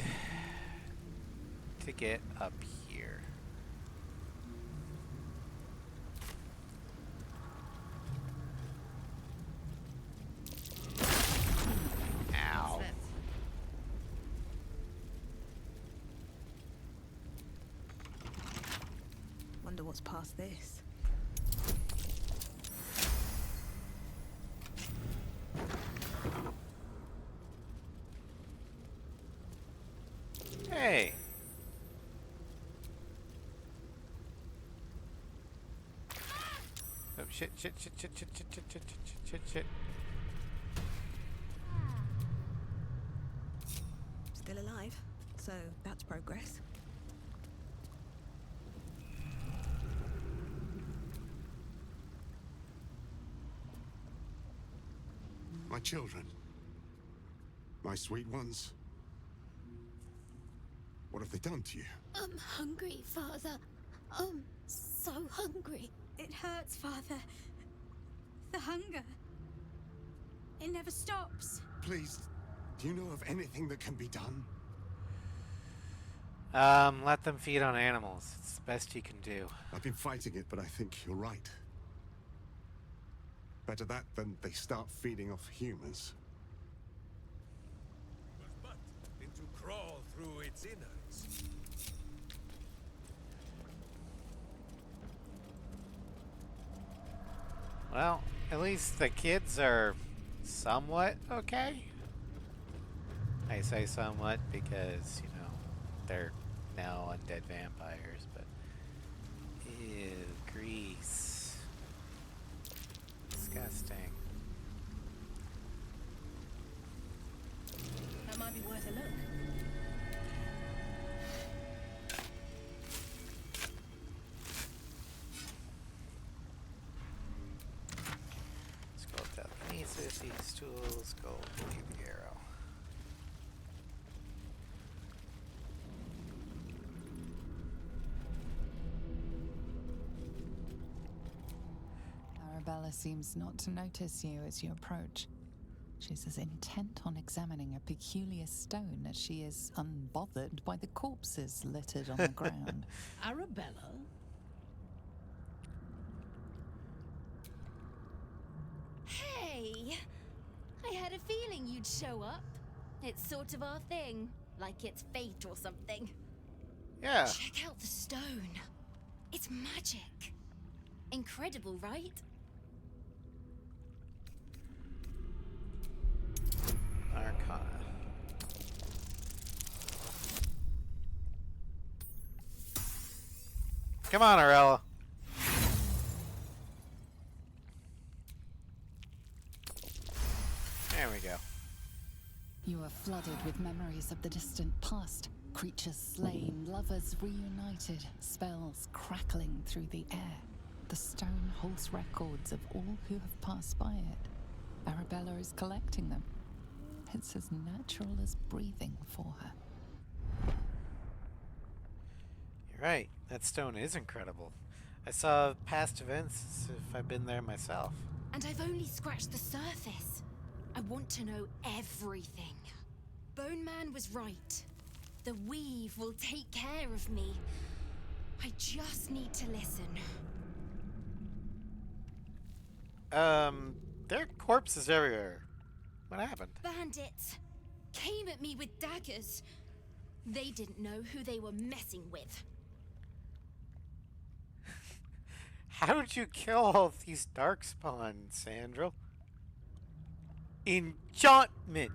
to get up here. Ow. Wonder what's past this. Hey. Oh, shit. Still alive, so that's progress. My children. My sweet ones. What have they done to you? I'm hungry, Father. I'm so hungry. It hurts, Father. The hunger. It never stops. Please, do you know of anything that can be done? Let them feed on animals. It's the best you can do. I've been fighting it, but I think you're right. Better that than they start feeding off humans. But than to crawl through its innards. Well, at least the kids are somewhat okay. I say somewhat because, you know, they're now undead vampires, but ew, grease. Disgusting. That might be worth a look. Let's go with telekinesis, these tools, go with the arrow. Arabella seems not to notice you as you approach. She's as intent on examining a peculiar stone as she is unbothered by the corpses littered on the ground. Arabella? Hey! I had a feeling you'd show up. It's sort of our thing, like it's fate or something. Yeah. Check out the stone. It's magic. Incredible, right? Arcana. Come on, Arella. There we go. You are flooded with memories of the distant past. Creatures slain, lovers reunited, spells crackling through the air. The stone holds records of all who have passed by it. Arabella is collecting them. It's as natural as breathing for her. You're right. That stone is incredible. I saw past events as if I've been there myself. And I've only scratched the surface. I want to know everything. Bone Man was right. The weave will take care of me. I just need to listen. There are corpses everywhere. What happened? Bandits came at me with daggers. They didn't know who they were messing with. How did you kill all these darkspawn, Sandra? Enchantment.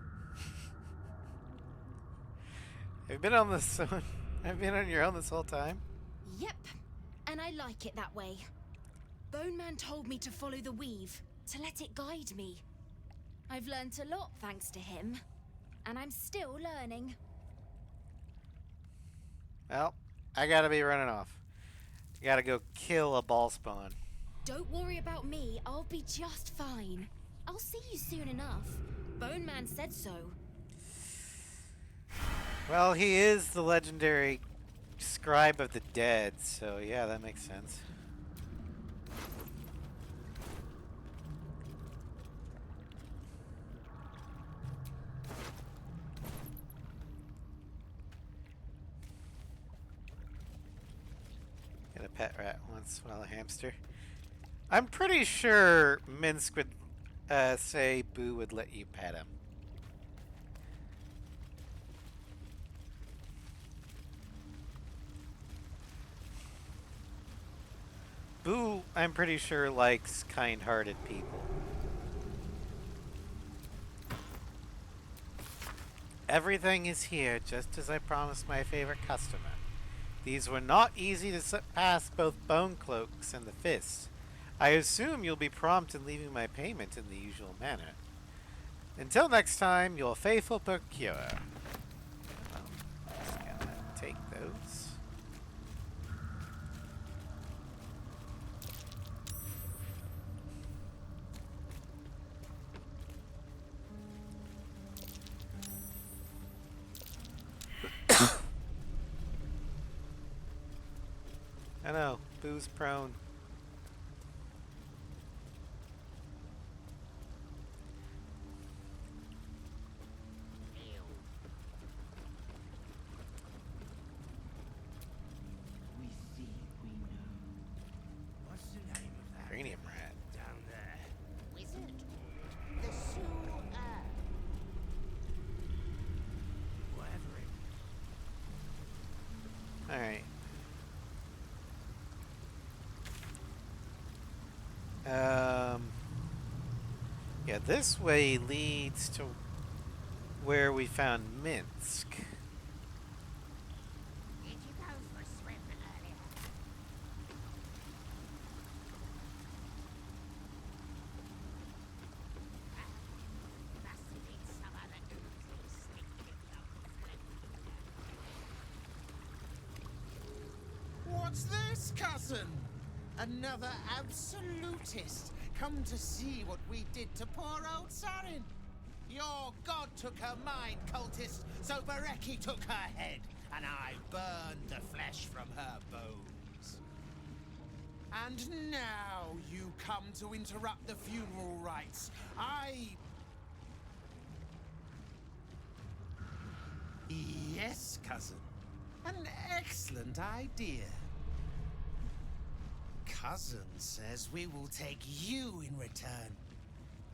Have you been on this? Have you been on your own this whole time? Yep, and I like it that way. Bone Man told me to follow the weave, to let it guide me. I've learnt a lot thanks to him, and I'm still learning. Well, I gotta be running off. I gotta go kill a ball spawn. Don't worry about me, I'll be just fine. I'll see you soon enough. Bone Man said so. Well, he is the legendary scribe of the dead, so yeah, that makes sense. Get a pet rat once while a hamster. I'm pretty sure Minsk would say Boo would let you pet him. Boo, I'm pretty sure, likes kind-hearted people. Everything is here, just as I promised my favorite customer. These were not easy to pass both bone cloaks and the fists. I assume you'll be prompt in leaving my payment in the usual manner. Until next time, your faithful procurer. Just gonna take those. I know, Boo's prone. Cranium rat. Down there. Wizard. The sewer. Whatever it Alright. Yeah, this way leads to where we found Minsk. Did you go for a swim earlier? Must have been some other oozing sneaking along. What's this, cousin? Another absolutist come to see what we did to poor old Sarin. Your god took her mind, cultist, so Bereki took her head, and I burned the flesh from her bones. And now you come to interrupt the funeral rites. Yes, cousin. An excellent idea. Cousin says we will take you in return.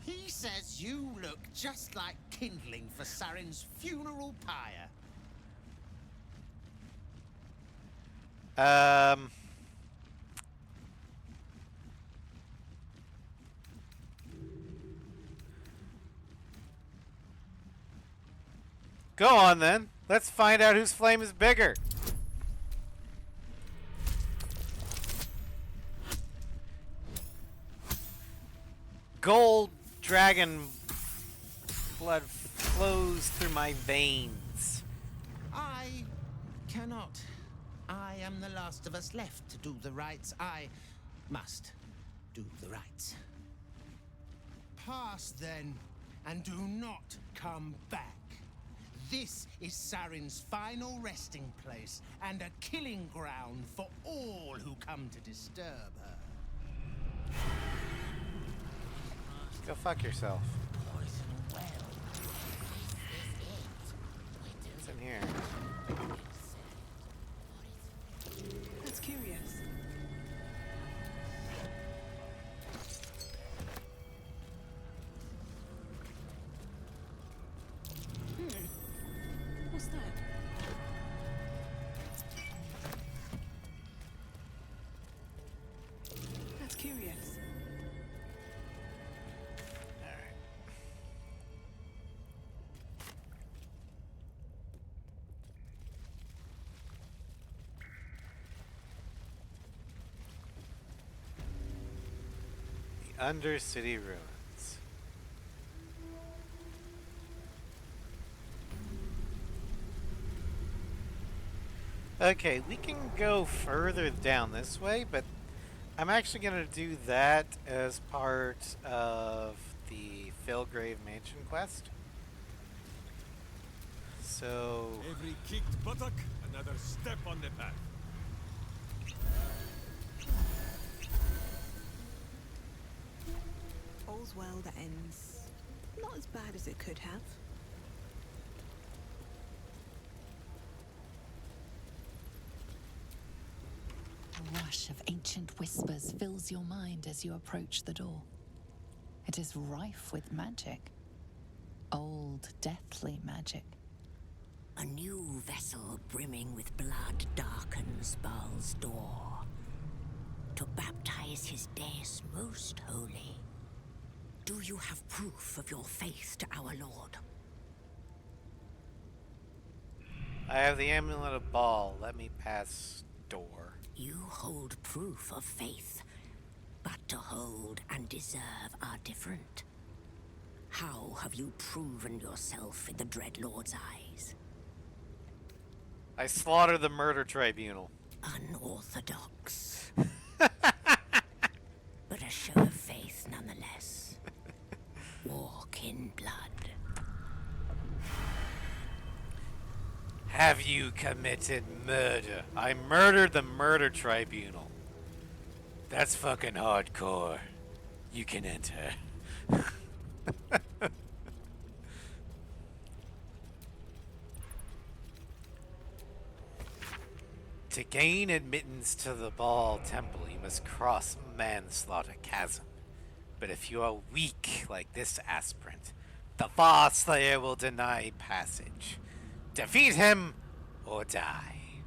He says you look just like kindling for Sarin's funeral pyre. Go on then. Let's find out whose flame is bigger. Gold dragon blood flows through my veins. I cannot. I am the last of us left to do the rites. I must do the rites. Pass then, and do not come back. This is Saren's final resting place and a killing ground for all who come to disturb her. Go fuck yourself. What's in here? That's curious. What's that? That's curious. Alright. The Undercity Ruins. Okay, we can go further down this way, but I'm actually going to do that as part of the Fellgrave Mansion quest. So... Every kicked buttock, another step on the path. All's well that ends not as bad as it could have. A rush of ancient whispers fills your mind as you approach the door. It is rife with magic. Old, deathly magic. A new vessel brimming with blood darkens Baal's door to baptize his deus most holy. Do you have proof of your faith to our Lord? I have the Amulet of Baal. Let me pass door. You hold proof of faith, but to hold and deserve are different. How have you proven yourself in the Dreadlord's eyes? I slaughter the murder tribunal. Unorthodox. But a show of faith nonetheless. Walk in blood. Have you committed murder? I murdered the murder tribunal. That's fucking hardcore. You can enter. To gain admittance to the Baal Temple, you must cross Manslaughter Chasm. But if you are weak like this aspirant, the Far Slayer will deny passage. Defeat him or die.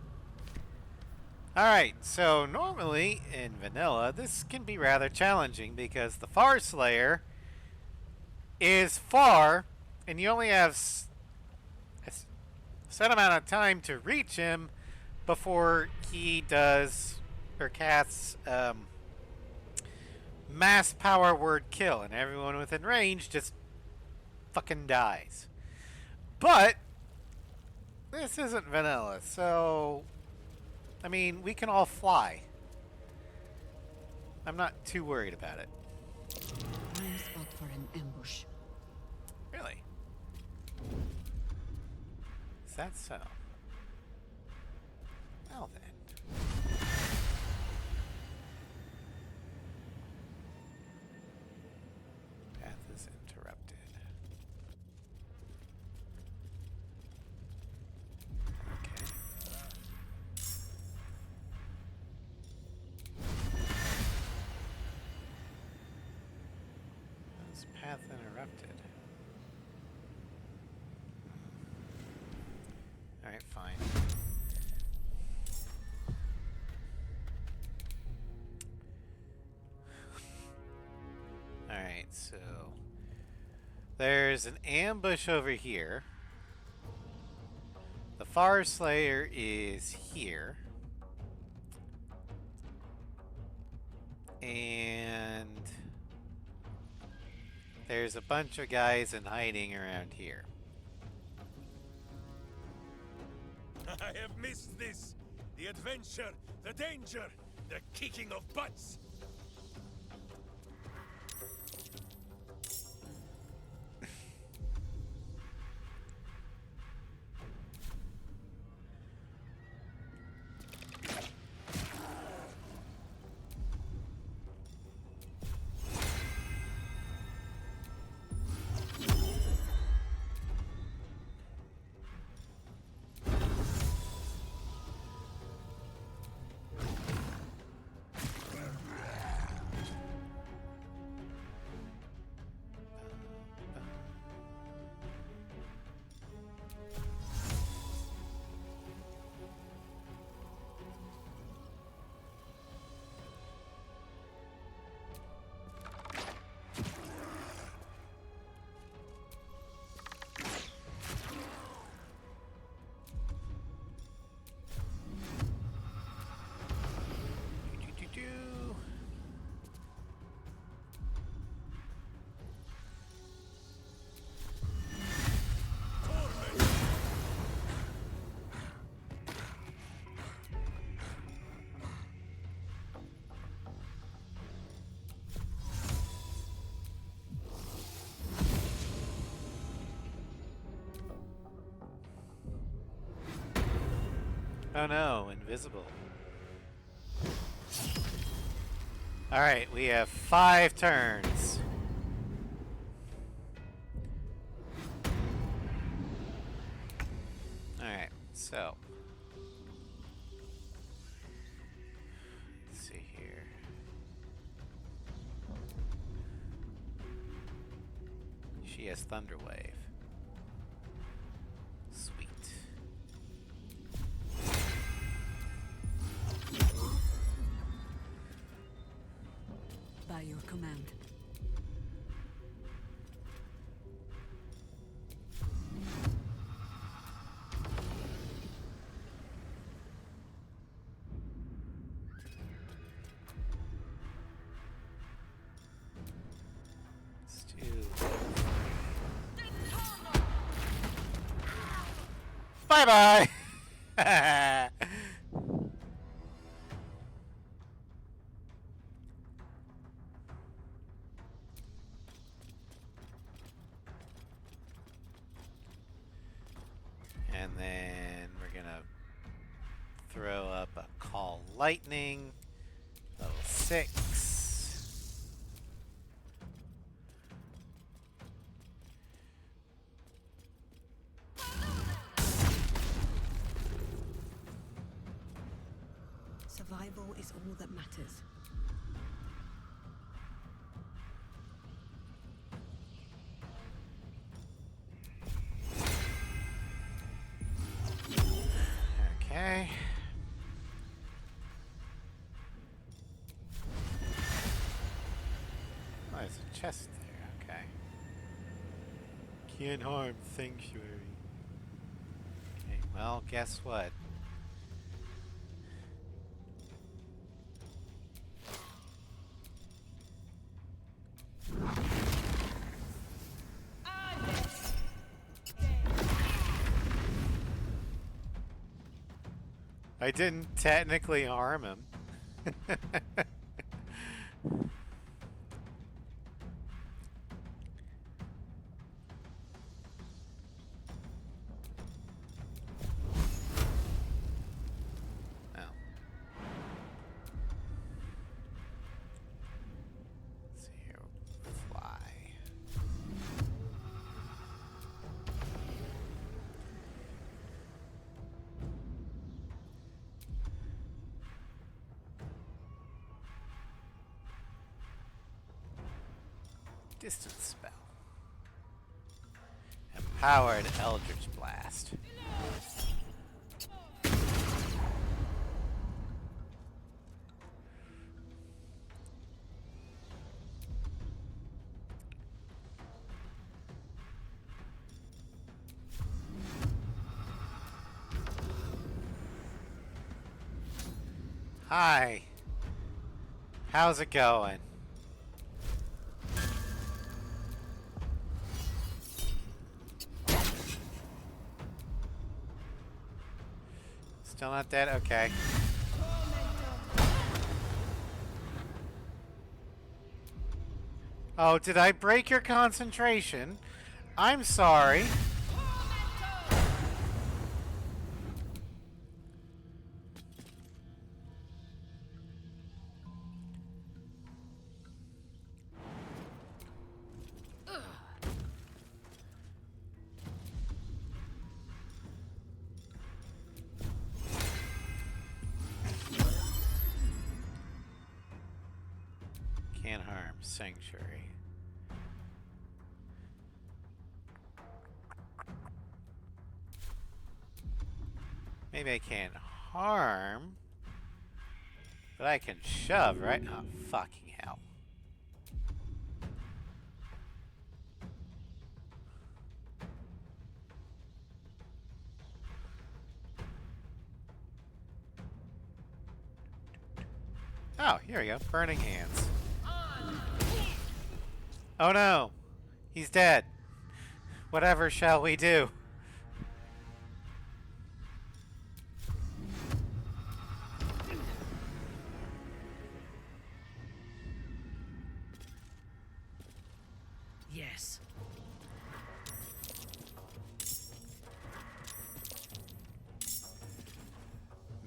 Alright, so normally in vanilla, this can be rather challenging because the Far Slayer is far, and you only have a set amount of time to reach him before he does or casts mass power word kill, and everyone within range just fucking dies. But this isn't vanilla, so I mean, we can all fly. I'm not too worried about it. Prime spot for an ambush. Really? Is that so? Well then. Path is interrupted. Okay. Is path interrupted? Alright, fine. Alright, so there's an ambush over here. The Far Slayer is here. And there's a bunch of guys in hiding around here. I have missed this. The adventure, the danger, the kicking of butts. Oh no, invisible. Alright, we have 5 turns. Alright, so. Let's see here. She has Thunder Wave. Sweet. By your command. Let's do... Bye-bye! And then we're gonna throw up a Call Lightning, level 6. Survival is all that matters. Okay. Oh, there's a chest there. Okay. Can't harm Sanctuary. Okay, well, guess what? I didn't technically harm him. Oh. Let's see here. Fly. Distance spell. Empowered Eldritch Blast. Hi. How's it going? Still not dead? Okay. Oh, did I break your concentration? I'm sorry. Can't harm. Sanctuary. Maybe I can't harm, but I can shove, right? Oh, fucking hell. Oh, here we go. Burning hands. Oh no! He's dead. Whatever shall we do? Yes.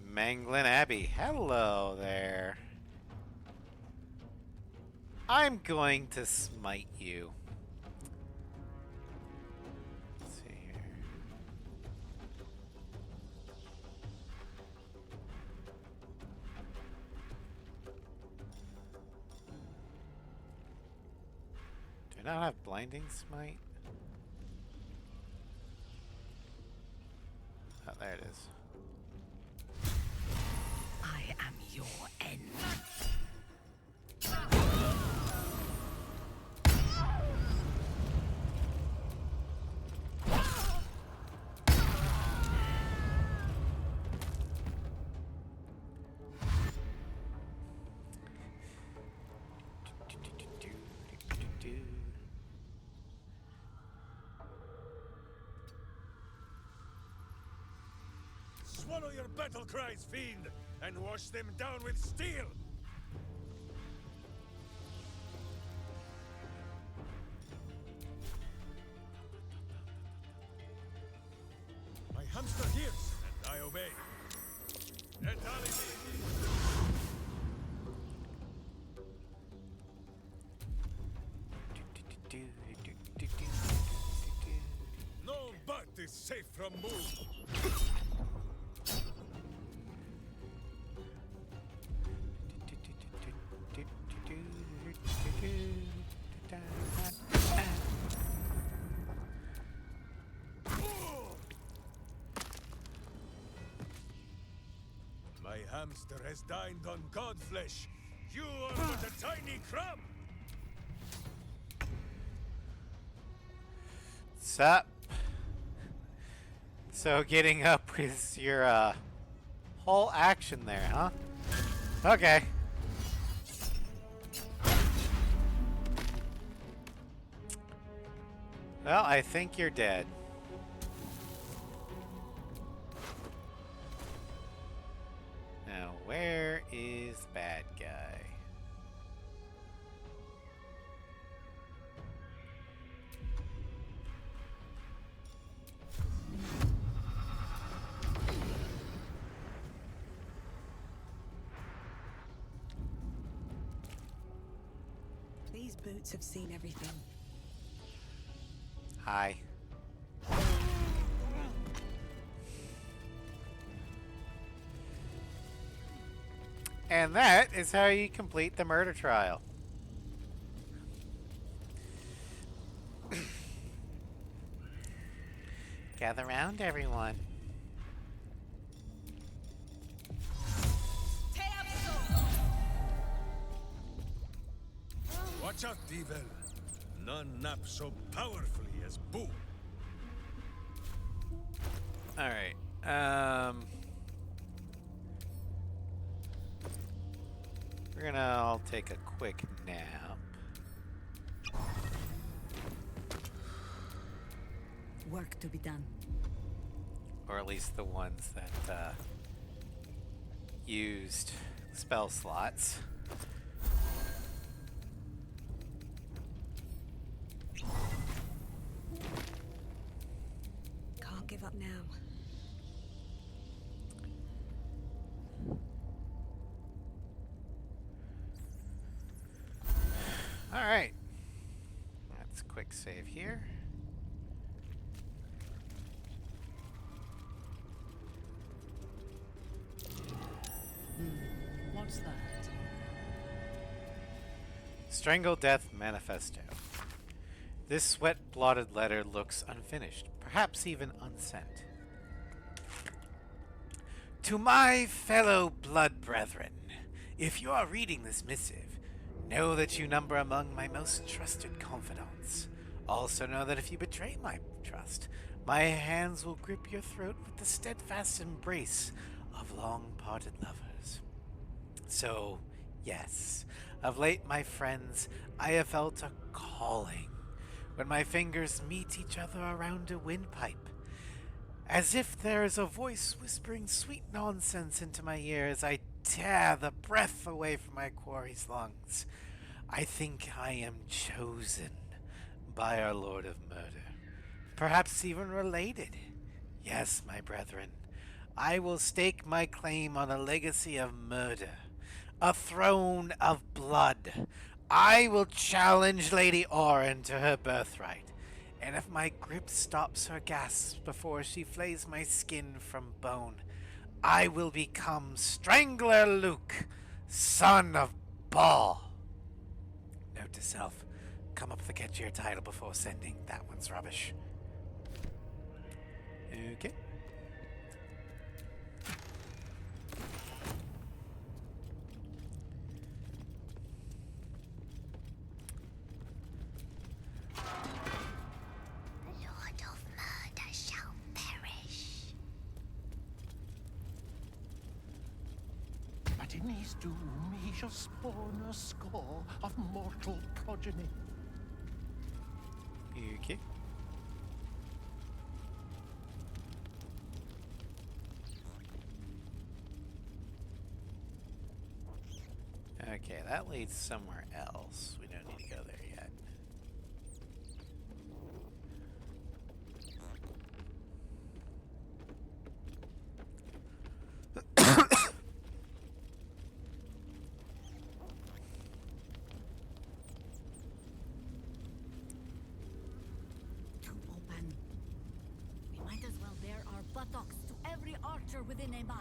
Manglin Abbey. Hello there. I'm going to smite you. Let's see here. Do I not have blinding smite? Oh, there it is. I am your end. Swallow your battle cries, fiend, and wash them down with steel! My hamster hears, and I obey. No butt is safe from move. My hamster has dined on god flesh. You are but a tiny crumb. Sup? So getting up is your whole action there, huh? Okay. Well, I think you're dead. Now, where is the bad guy? These boots have seen everything. Hi. And that is how you complete the murder trial. Gather round, everyone. Watch out, Devil. None nap so powerfully as Boo. Alright. We're gonna all take a quick nap. Work to be done. Or at least the ones that used spell slots. Can't give up now. Alright. That's a quick save here. What's that? Strangle Death Manifesto. This sweat-blotted letter looks unfinished, perhaps even unsent. To my fellow blood brethren, if you are reading this missive, know that you number among my most trusted confidants. Also know that if you betray my trust, my hands will grip your throat with the steadfast embrace of long-parted lovers. So, yes, of late, my friends, I have felt a calling when my fingers meet each other around a windpipe, as if there is a voice whispering sweet nonsense into my ear as I tear the breath away from my quarry's lungs. I think I am chosen by our Lord of Murder, perhaps even related. Yes, my brethren, I will stake my claim on a legacy of murder, a throne of blood. I will challenge Lady Orin to her birthright, and if my grip stops her gasps before she flays my skin from bone, I will become Strangler Luke, son of Baal. Note to self, come up with a catchier title before sending. That one's rubbish. Okay. Lord of Murder shall perish. But in his doom he shall spawn a score of mortal progeny. Okay. Okay, that leads somewhere else. We don't need to go there yet. Open. We might as well bare our buttocks to every archer within a mile.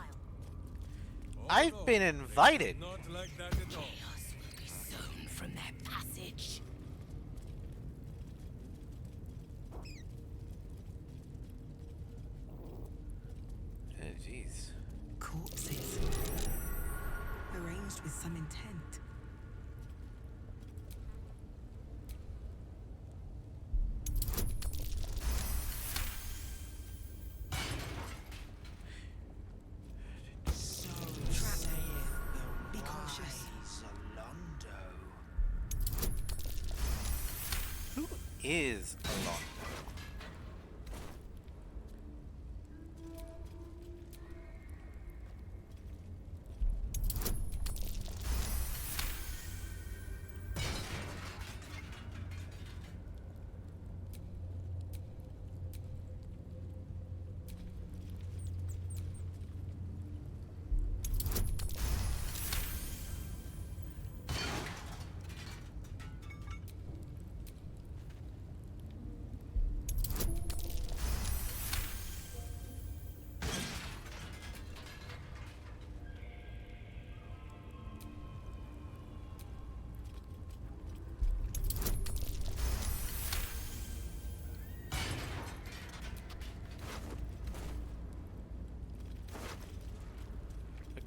I've been invited. Not like that at all. Chaos will be sown from their passage. Oh, jeez. Corpses. Arranged with some intent. So trapped. Be cautious. Who is Alonso?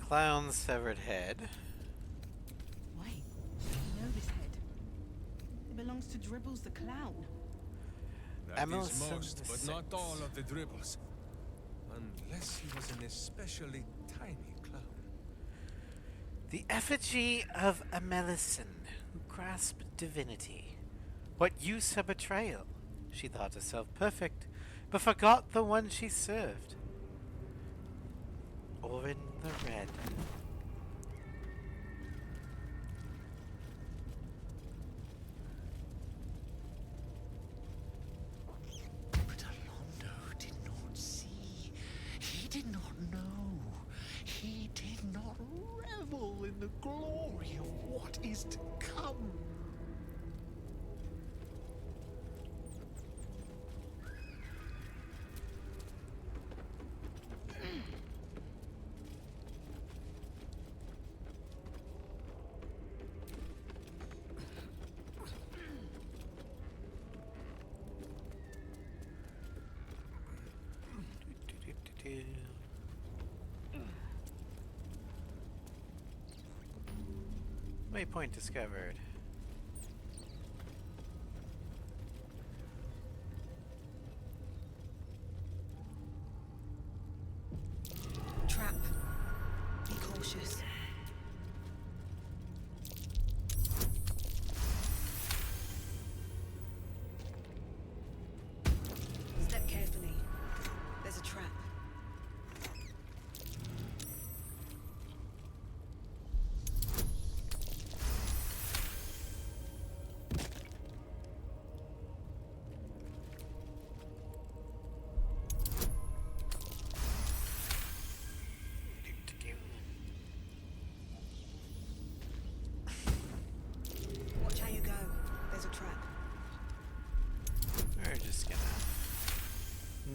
Clown's severed head. Wait, I know this head. It belongs to Dribbles the clown. That Emerald is most, Silver but not Six. all of the dribbles. Unless he was an especially tiny clown. The effigy of a Melisande who grasped divinity. What use her betrayal? She thought herself perfect, but forgot the one she served. Orin the Red. no. He did not revel in the glory of what is to come. Waypoint discovered. Trap. Be cautious. Step carefully. There's a trap. Watch how you go. There's a trap. We're just gonna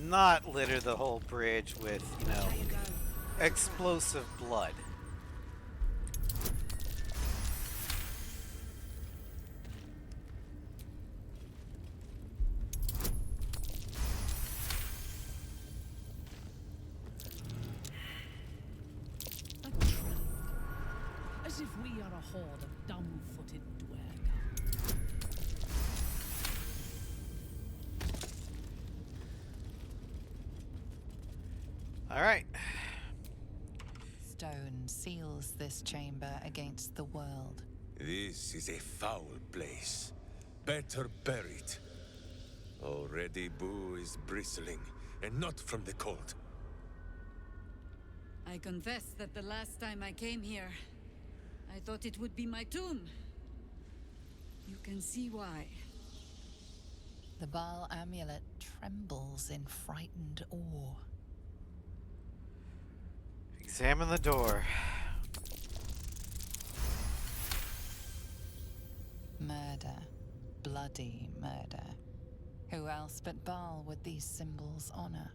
not litter the whole bridge with, you know, explosive blood. As if we are a horde of dumb-footed dwergar. All right. Stone seals this chamber against the world. This is a foul place. Better buried. Already Boo is bristling, and not from the cold. I confess that the last time I came here, I thought it would be my tomb. You can see why. The Baal amulet trembles in frightened awe. Examine the door. Murder. Bloody murder. Who else but Baal would these symbols honor?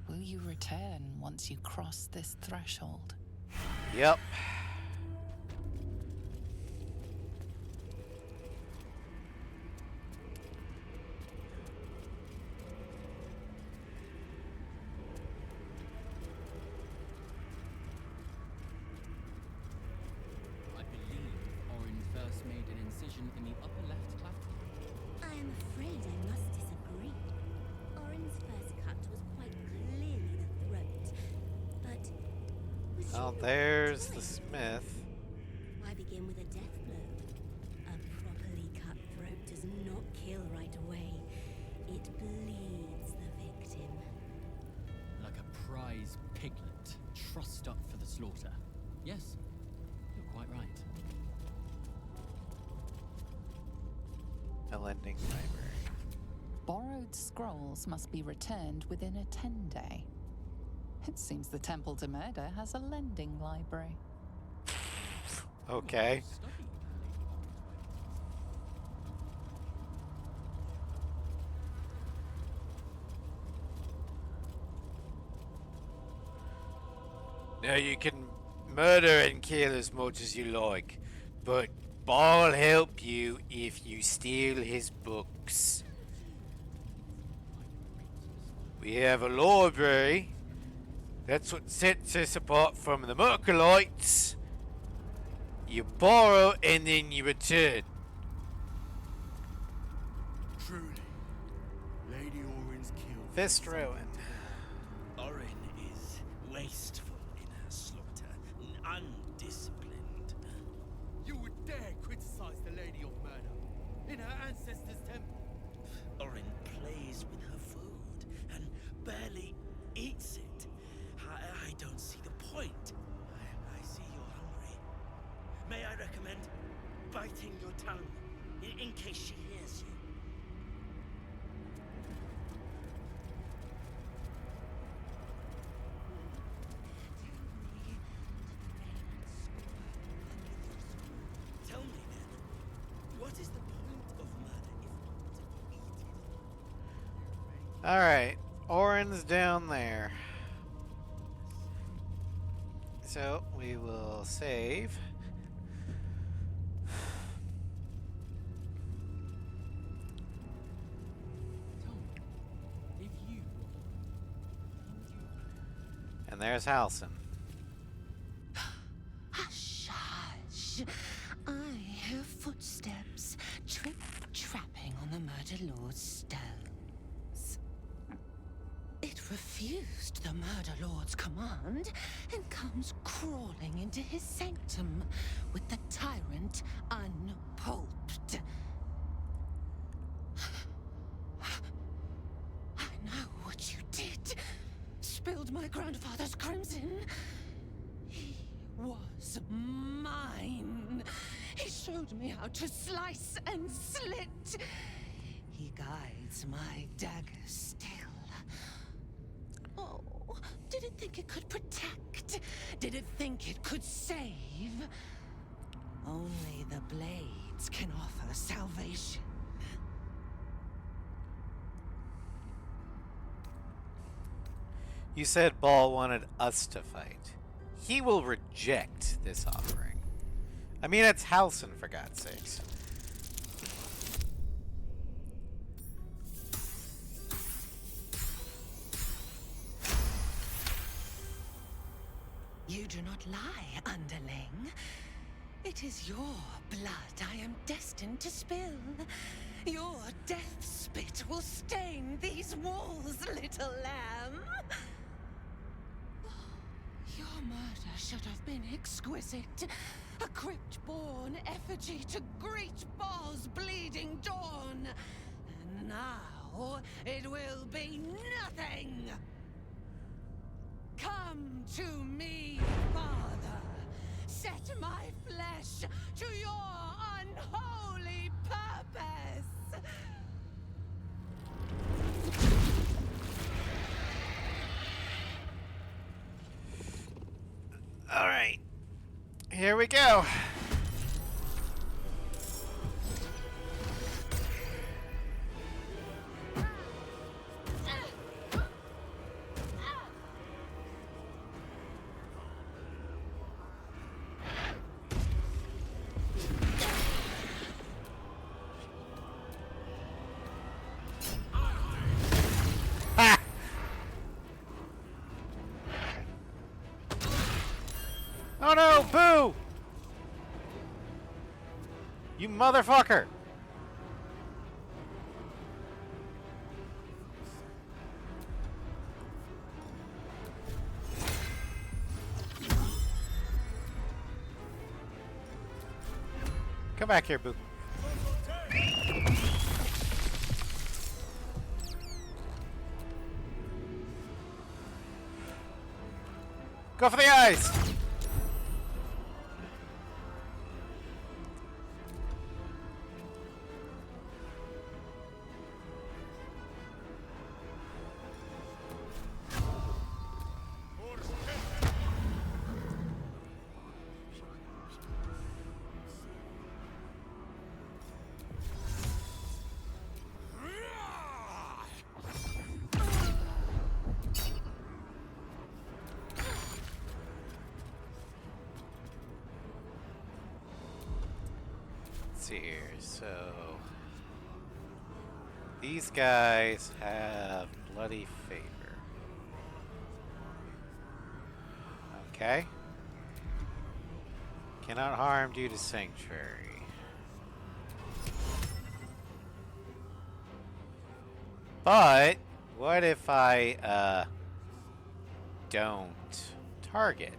Will you return once you cross this threshold? Yep. I believe Orin first made an incision in the upper left cleft. I am afraid I must disagree. Orin's first cut was quite clearly the throat, but was she Oh, not there's trying? the smith. Why begin with a death blow? A properly cut throat does not kill right away. It bleeds the victim. Like a prize piglet, trussed up for the slaughter. Yes, you're quite right. A lending library. Borrowed scrolls must be returned within a 10-day. It seems the Temple to Murder has a lending library. Okay. Now you can murder and kill as much as you like, but Baal'll help you if you steal his books. We have a library. That's what sets us apart from the Mercolites. You borrow and then you return. Truly, Lady Orin's killed. Fist ruin. Orin is wasteful in her slaughter, undisciplined. You would dare criticize the Lady of Murder in her ancestors' temple? Orin plays with her food and barely eats it. I don't see the point. I see you're hungry. May I recommend biting your tongue? tongue, in case she hears you. Tell me then, what is the point of murder if not to be eaten? Alright, Orin's down there. So we will save. And there's Halson. Hush, hush. I hear footsteps trip-trapping on the Murder Lord's stones. It refused the Murder Lord's command and comes crawling into his sanctum with the tyrant unpulped. I know what you did. Spilled my grandfather's crimson. He was mine. He showed me how to slice and slit. He guides my dagger still. Oh, did it think it could protect? Did it think it could save? Only the blades can offer salvation. You said Ball wanted us to fight. He will reject this offering. I mean, it's Halson, for God's sakes. You do not lie, underling. It is your blood I am destined to spill. Your death spit will stain these walls, little lamb. Your murder should have been exquisite. A crypt-born effigy to greet Baal's bleeding dawn. And now it will be nothing. Come to me, Father. Set my flesh to your unholy purpose. All right, here we go. Oh no, boo! You motherfucker! Come back here, boo. Go for the eyes! See here, so these guys have bloody favor. Okay. Cannot harm due to sanctuary. But what if I don't target?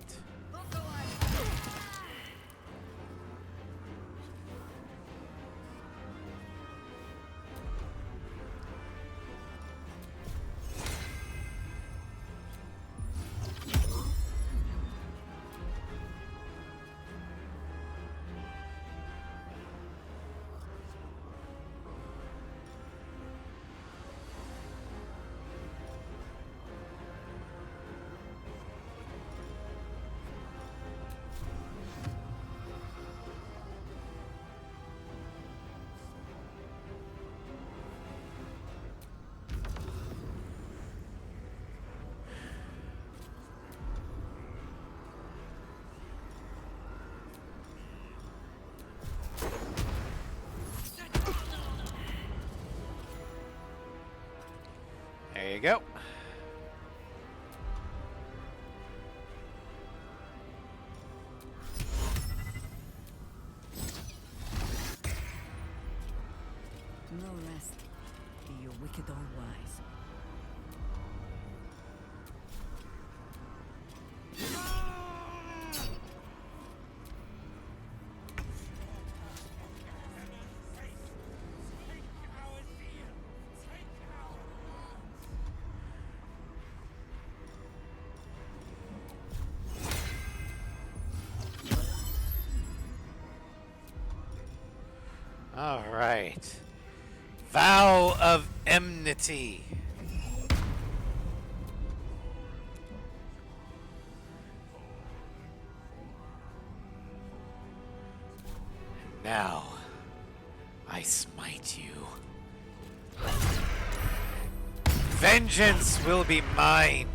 There you go. No rest, be you wicked or wise. All right. Vow of enmity. Now, I smite you. Vengeance will be mine.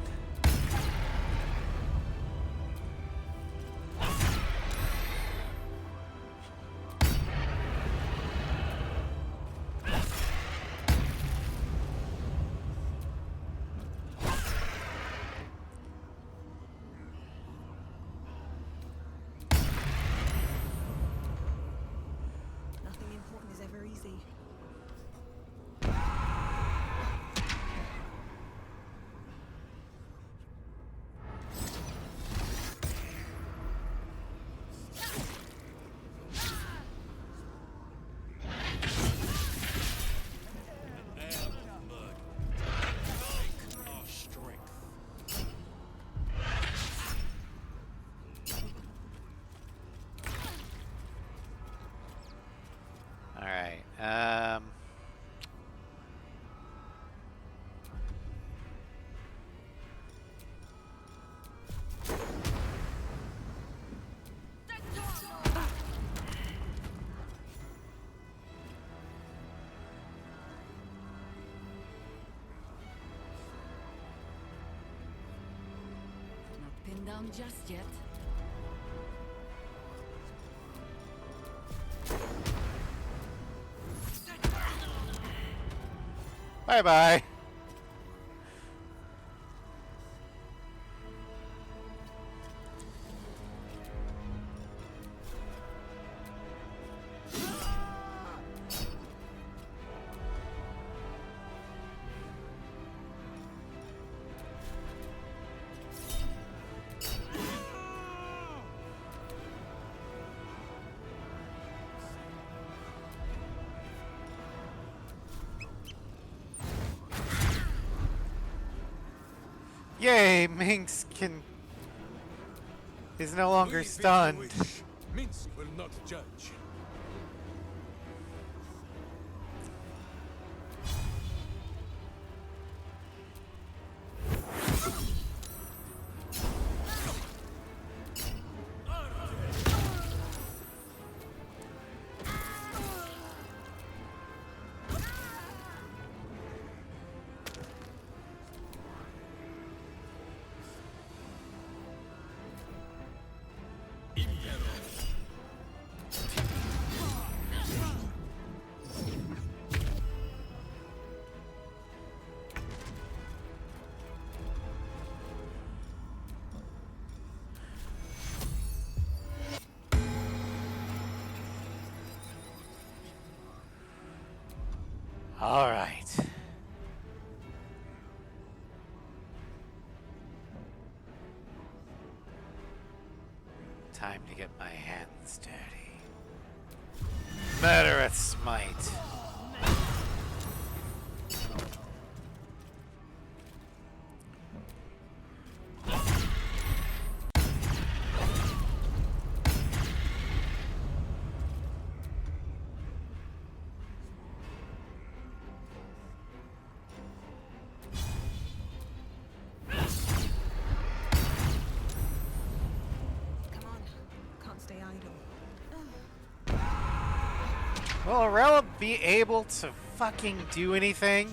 Nothing important is ever easy. All right. Not pinned down just yet. Bye-bye. Yay, Minx is no longer stunned. Minsk will not judge. All right. Time to get my hands dirty. Murderous smite. Come on, can't stay idle. Will Arella be able to fucking do anything?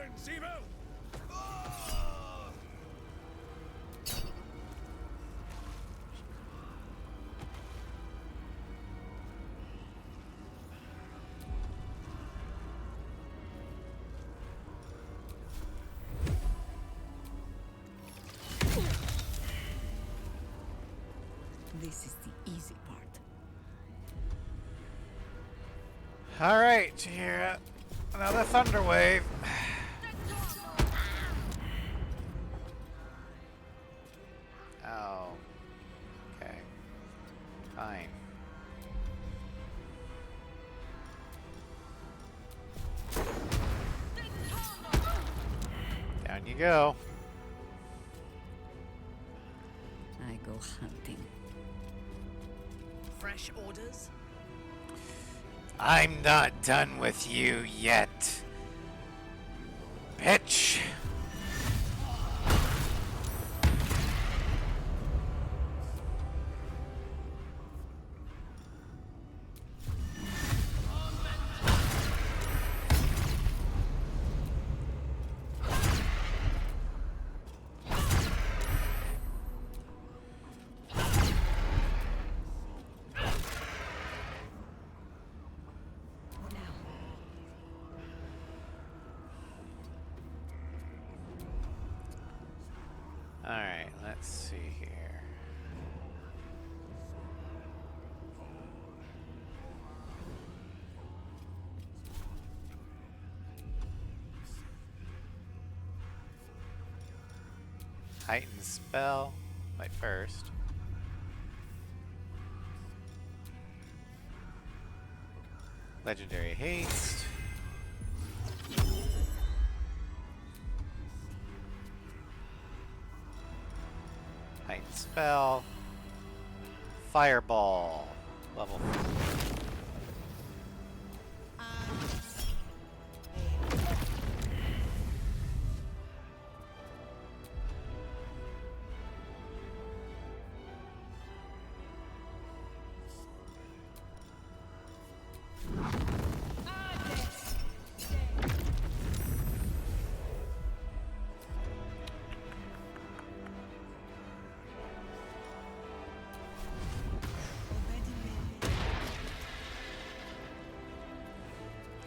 burns evil! This is the easy part. Alright, here. Another thunder wave. Oh. Okay. Fine. Down you go. I go hunting. Fresh orders? I'm not done with you yet. Bitch. Alright, let's see here. Heighten spell, my first. Legendary haste. Heighten spell. Fireball. Level 4.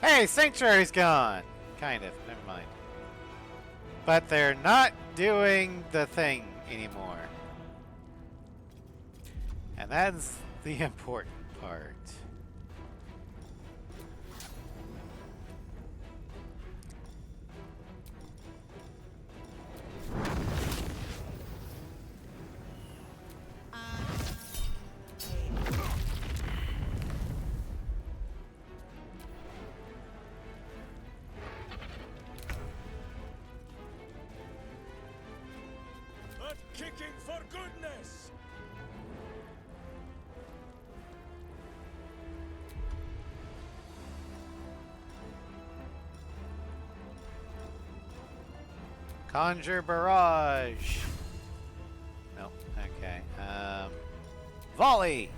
Hey, Sanctuary's gone! Kind of, never mind. But they're not doing the thing anymore. And that's the important part. Kicking for goodness! Conjure barrage. Nope. Okay. Volley.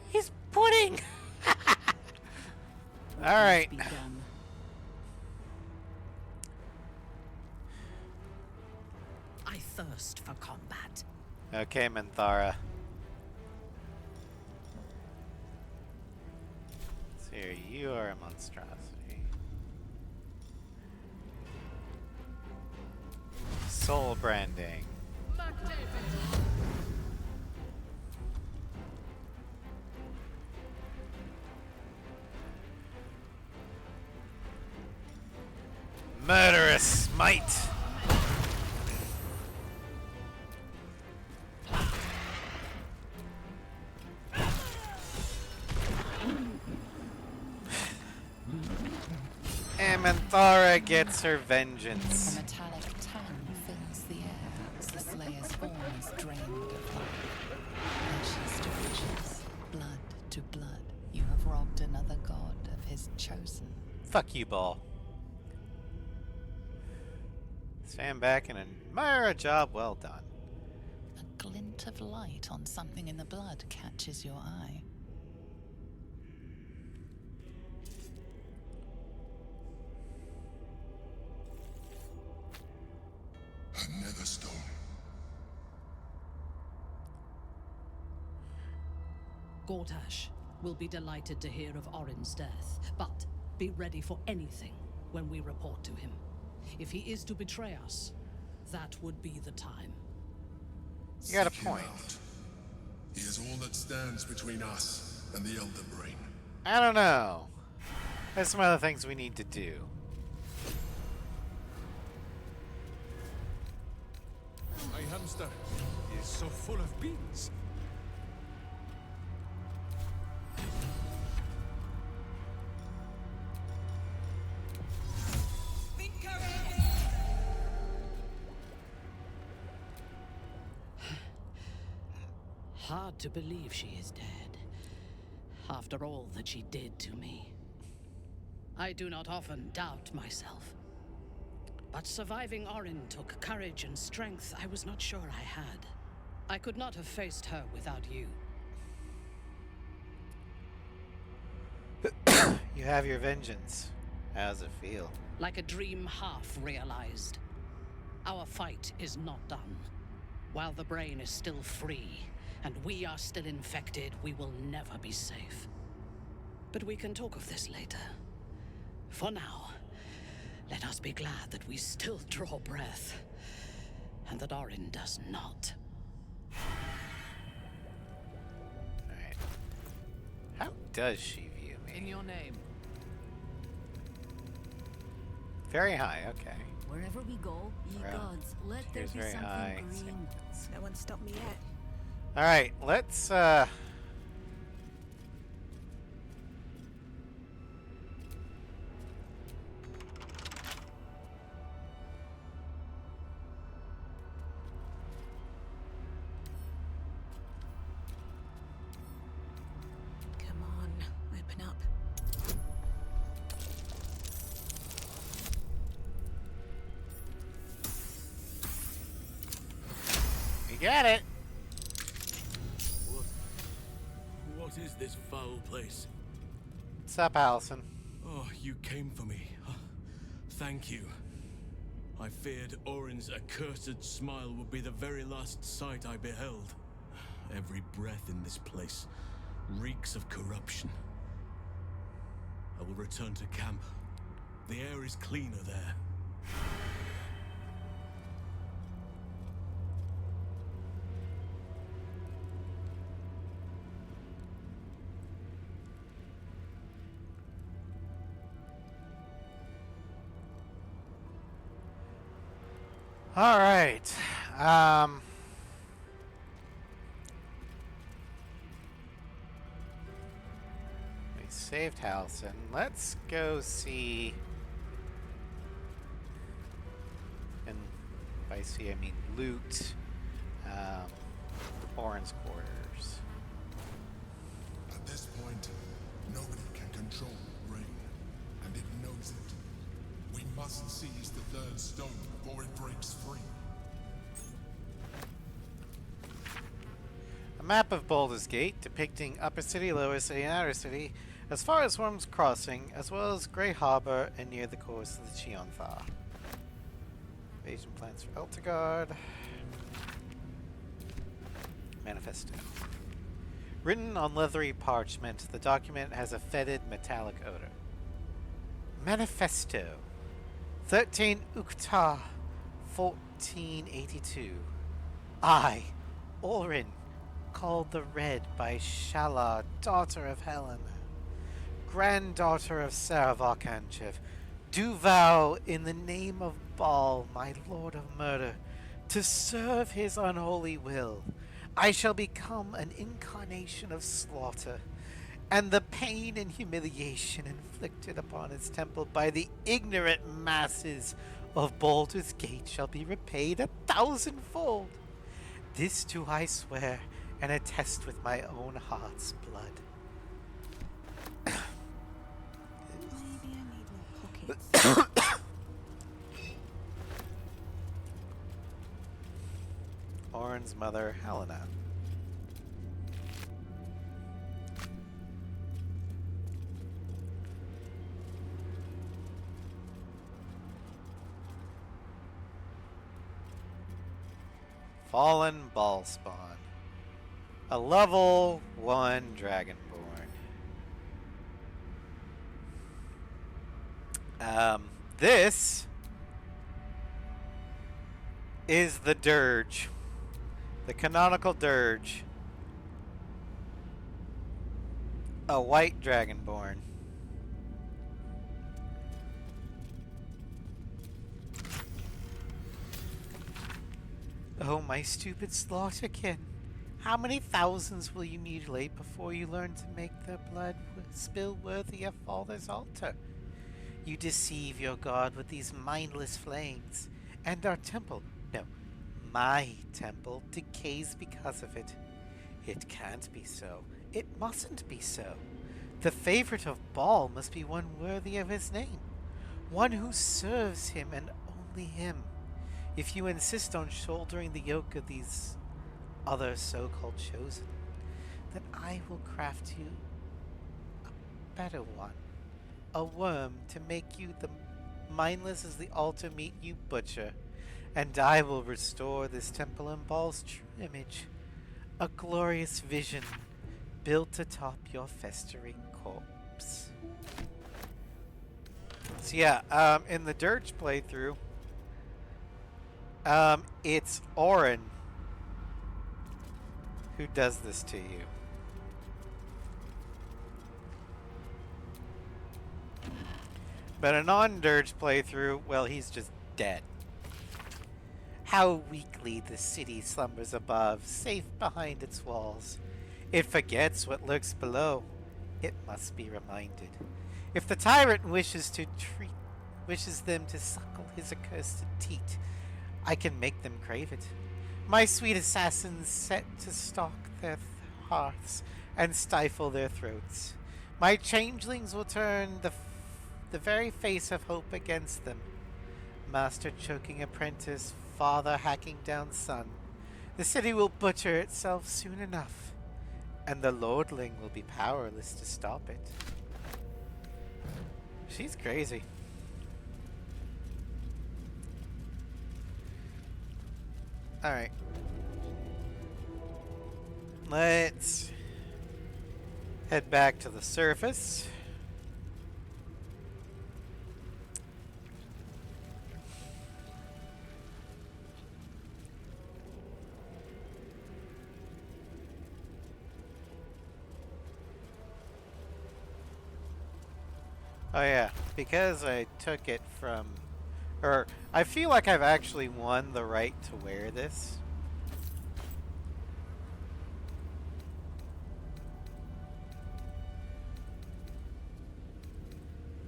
He's pudding. All right. I thirst for combat. Okay, Minthara. So here, you are a monstrosity. Soul branding. Murderous smite. And Minthara gets her vengeance. A metallic tang fills the air as the Slayer's form is drained of life. Ashes to ashes, blood to blood, you have robbed another Fuck you, Ball. Stand back and admire a job well done. A glint of light on something in the blood catches your eye. Another stone. Gortash will be delighted to hear of Orin's death, but be ready for anything when we report to him. If he is to betray us, that would be the time. You got a Seek him point. out. He is all that stands between us and the Elder Brain. I don't know. There's some other things we need to do. My hamster is so full of beans. Hard to believe she is dead, after all that she did to me. I do not often doubt myself. But surviving Orin took courage and strength I was not sure I had. I could not have faced her without you. You have your vengeance. How does it feel? Like a dream half realized. Our fight is not done. While the brain is still free, and we are still infected, we will never be safe. But we can talk of this later. For now, let us be glad that we still draw breath, and that Orin does not. Alright. How does she view me? In your name. Very high, okay. Wherever we go, ye Well, gods, let she there is be very something high. green. No one stopped me yet. Alright, let's Come on, open up. we got it. What is this foul place? What's up, Allison? Oh, you came for me. Thank you. I feared Orin's accursed smile would be the very last sight I beheld. Every breath in this place reeks of corruption. I will return to camp. The air is cleaner there. All right. We saved Halcyon. Let's go see. And by see, I mean loot. Orin's quarters. At this point, nobody can control the brain, and it knows it. We must seize the third stone before it breaks free. A map of Baldur's Gate depicting Upper City, Lower City, and Outer City, as far as Worm's Crossing, as well as Grey Harbor and near the course of the Cheontha. Invasion plans for Eltegard. Manifesto. Written on leathery parchment, the document has a fetid metallic odor. Manifesto. 13 Uktah, 1482. I, Orin, called the Red by Shala, daughter of Helen, granddaughter of Sarah Arkanchev, do vow in the name of Baal, my lord of murder, to serve his unholy will. I shall become an incarnation of slaughter, and the pain and humiliation inflicted upon his temple by the ignorant masses of Baldur's Gate shall be repaid 1,000-fold. This do I swear and attest with my own heart's blood. Maybe I need Orin's mother, Helena. Fallen Ballspawn. A level 1 Dragonborn. This is the Dirge. The canonical Dirge. A white Dragonborn. Oh, my stupid slaughterkin. How many thousands will you mutilate before you learn to make their blood spill worthy of Father's altar? You deceive your god with these mindless flames, and our temple, no, my temple, decays because of it. It can't be so. It mustn't be so. The favorite of Baal must be one worthy of his name, one who serves him and only him. If you insist on shouldering the yoke of these other so-called chosen, then I will craft you a better one. A worm to make you the mindless as the altar meat you butcher, and I will restore this temple in Baal's true image, a glorious vision built atop your festering corpse. So yeah, in the Dirge playthrough, it's Orin who does this to you. But a non-Dirge playthrough, well, he's just dead. How weakly the city slumbers above, safe behind its walls. It forgets what lurks below. It must be reminded. If the tyrant wishes them to suckle his accursed teat, I can make them crave it. My sweet assassins set to stalk their hearths and stifle their throats. My changelings will turn the very face of hope against them. Master choking apprentice, father hacking down son. The city will butcher itself soon enough, and the lordling will be powerless to stop it. She's crazy. Alright. Let's head back to the surface. Oh yeah, because I took it from... Or, I feel like I've actually won the right to wear this.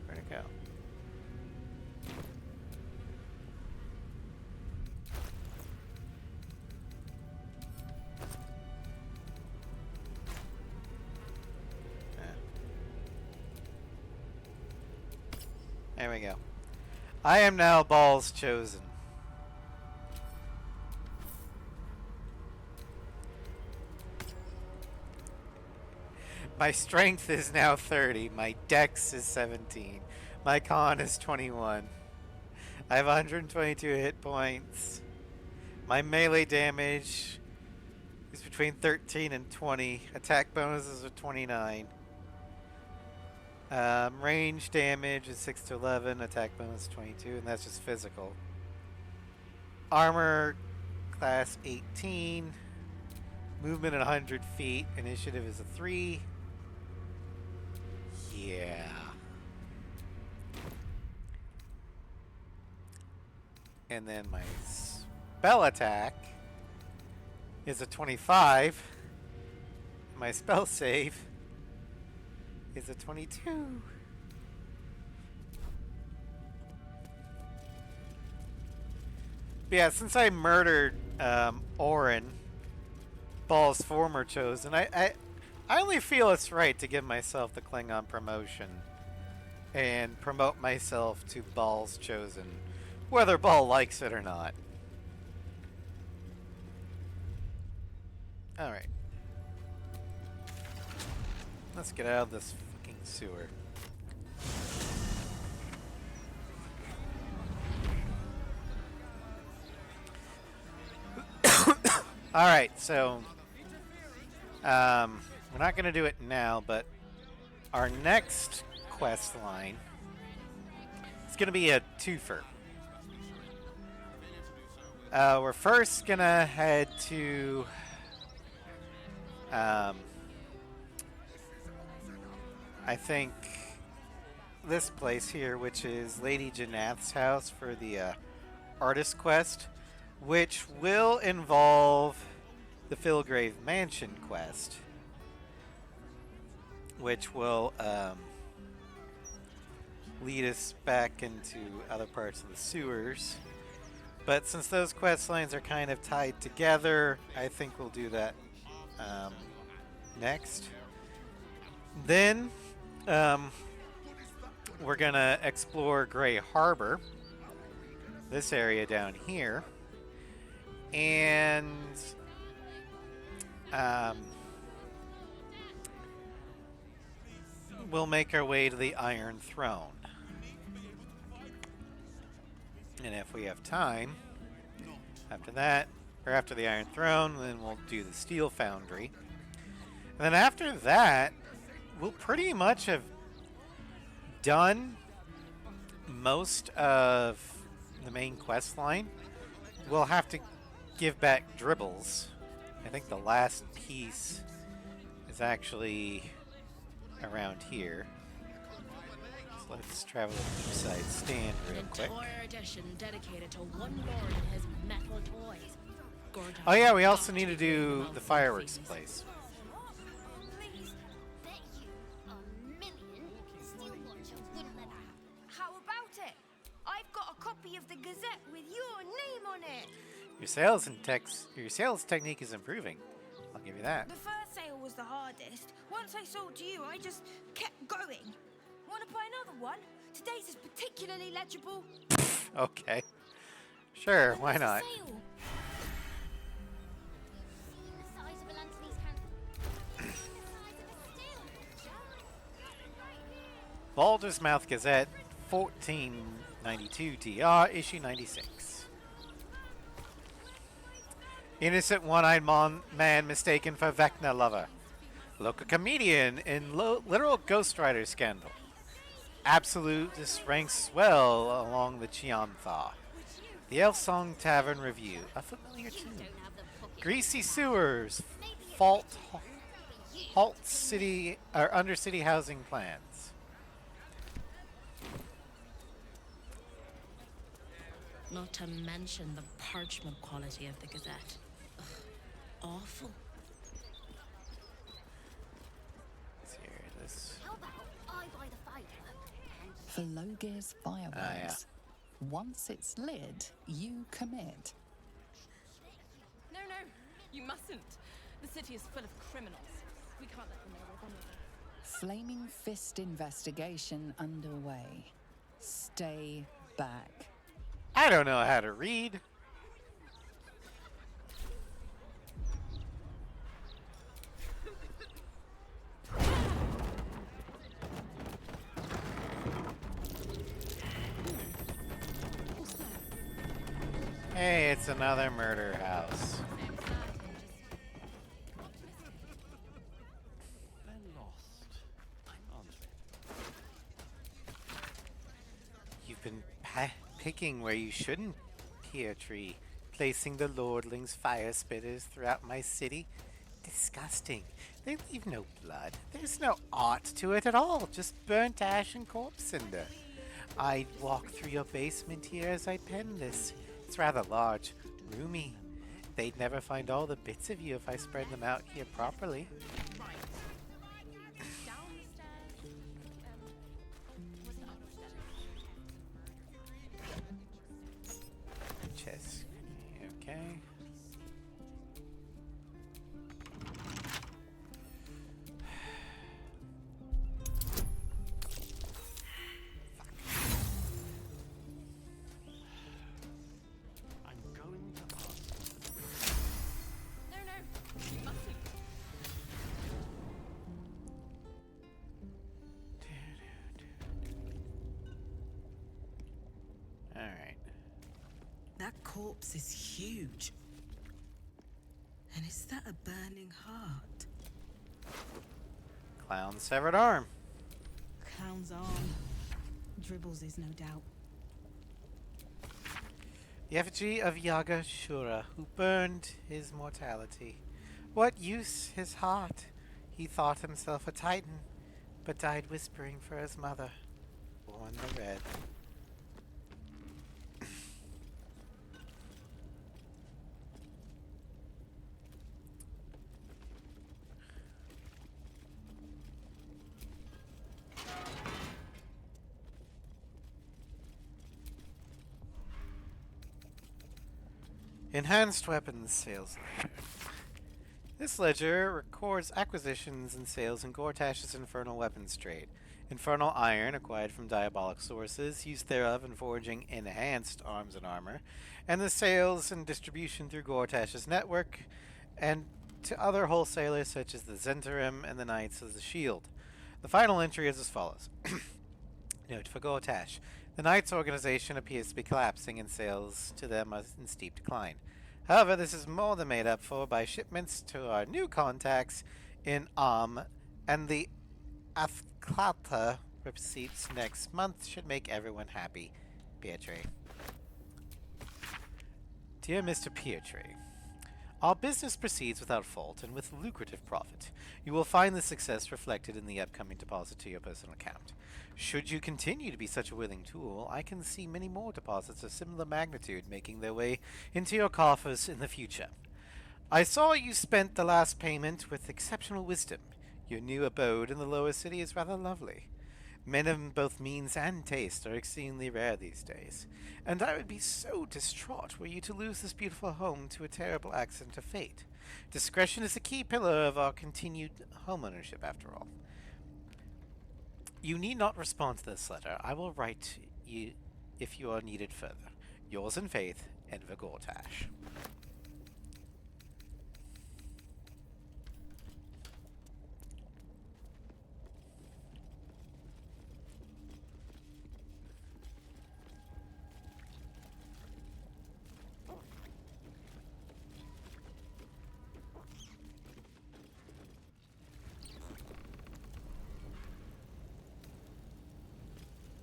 Where'd it go? There we go. I am now Baal's chosen. My strength is now 30. My dex is 17. My con is 21. I have 122 hit points. My melee damage is between 13 and 20. Attack bonuses are 29. Range damage is 6 to 11, attack bonus 22, and that's just physical. Armor class 18, movement at 100 feet, initiative is a 3. Yeah. And then my spell attack is a 25. My spell save is a 22. But yeah, since I murdered Orin, Baal's former chosen, I only feel it's right to give myself the Klingon promotion and promote myself to Baal's chosen, whether Baal likes it or not. Alright. Let's get out of this fucking sewer. Alright, so we're not going to do it now, but our next quest line is going to be a twofer. We're first going to head to I think this place here, which is Lady Janath's house for the artist quest, which will involve the Filgrave Mansion quest, which will lead us back into other parts of the sewers. But since those quest lines are kind of tied together, I think we'll do that next. Then we're gonna explore Grey Harbor, this area down here, and we'll make our way to the Iron Throne. And if we have time, after that, or after the Iron Throne, then we'll do the Steel Foundry. And then after that, we'll pretty much have done most of the main quest line. We'll have to give back Dribbles. I think the last piece is actually around here. So let's travel to the side stand real quick. Entire edition dedicated to one lord and his metal toys. Oh yeah, we also need to do the fireworks place. How about it? I've got a copy of the Gazette with your name on it. Your sales technique is improving. I'll give you that. The first sale was the hardest. Once I sold to you, I just kept going. Want to buy another one? Today's is particularly legible. Okay. Sure, why not? Baldur's Mouth Gazette, 1492 TR, issue 96. Innocent one-eyed man mistaken for Vecna lover. Local comedian in literal Ghost Rider scandal. Absolutist ranks well along the Chiantha. The Elf Song Tavern Review, a familiar tune. Greasy sewers, halt city or undercity housing plans. Not to mention the parchment quality of the Gazette. Ugh, awful. How about I buy the firework? For Logir's fireworks, once it's lit, you commit. No, you mustn't. The city is full of criminals. We can't let them know we're vulnerable. Flaming Fist investigation underway. Stay back. I don't know how to read. Hey, it's another murder house. You've been picking where you shouldn't, Pietri. Placing the lordling's fire spitters throughout my city. Disgusting. They leave no blood. There's no art to it at all. Just burnt ash and corpse cinder. I'd walk through your basement here as I pen this. It's rather large, roomy. They'd never find all the bits of you if I spread them out here properly. Chess. Okay. Alright. That corpse is huge. And is that a burning heart? Clown's severed arm. Clown's arm. Dribbles is no doubt. The effigy of Yaga Shura, who burned his mortality. What use his heart? He thought himself a titan, but died whispering for his mother. Born the Red. Enhanced Weapons Sales Ledger. This ledger records acquisitions and sales in Gortash's infernal weapons trade. Infernal iron acquired from diabolic sources, use thereof in forging enhanced arms and armor, and the sales and distribution through Gortash's network, and to other wholesalers such as the Zentarim and the Knights of the Shield. The final entry is as follows. Note for Gortash. The Knights organization appears to be collapsing and sales to them are in steep decline. However, this is more than made up for by shipments to our new contacts in and the Athklata receipts next month should make everyone happy. Pietri. Dear Mr. Pietri, our business proceeds without fault and with lucrative profit. You will find this success reflected in the upcoming deposit to your personal account. Should you continue to be such a willing tool, I can see many more deposits of similar magnitude making their way into your coffers in the future. I saw you spent the last payment with exceptional wisdom. Your new abode in the lower city is rather lovely. Men of both means and taste are exceedingly rare these days, and I would be so distraught were you to lose this beautiful home to a terrible accident of fate. Discretion is a key pillar of our continued homeownership, after all. You need not respond to this letter. I will write you if you are needed further. Yours in faith, Enver Gortash.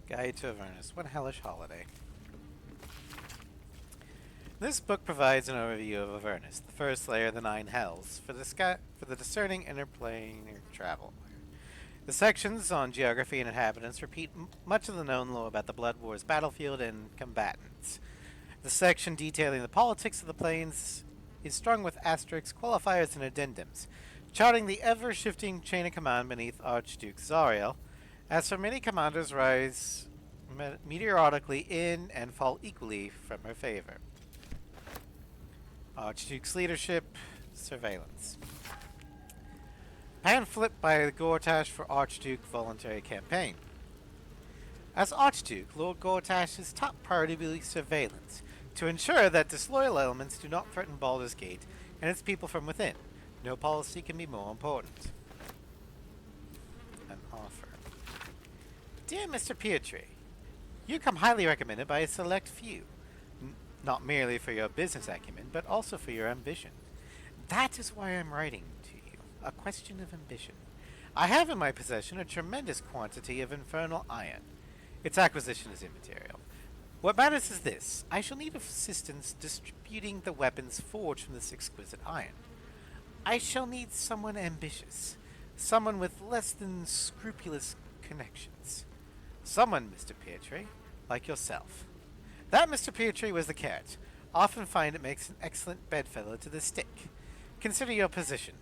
Guide to Avernus. One hellish holiday. This book provides an overview of Avernus, the first layer of the Nine Hells, for the discerning interplanar traveler. The sections on geography and inhabitants repeat much of the known lore about the Blood War's battlefield and combatants. The section detailing the politics of the planes is strung with asterisks, qualifiers, and addendums, charting the ever-shifting chain of command beneath Archduke Zariel. As for many commanders rise meteorically in and fall equally from her favor. Archduke's leadership, surveillance. Pamphlet by Gortash for Archduke voluntary campaign. As Archduke, Lord Gortash's top priority will be surveillance, to ensure that disloyal elements do not threaten Baldur's Gate and its people from within. No policy can be more important. An offer. Dear Mr. Pietri, you come highly recommended by a select few, not merely for your business acumen, but also for your ambition. That is why I'm writing to you, a question of ambition. I have in my possession a tremendous quantity of infernal iron. Its acquisition is immaterial. What matters is this. I shall need assistance distributing the weapons forged from this exquisite iron. I shall need someone ambitious, someone with less than scrupulous connections. Someone, Mr. Pietri, like yourself. That, Mr. Pietri, was the carrot. Often find it makes an excellent bedfellow to the stick. Consider your position.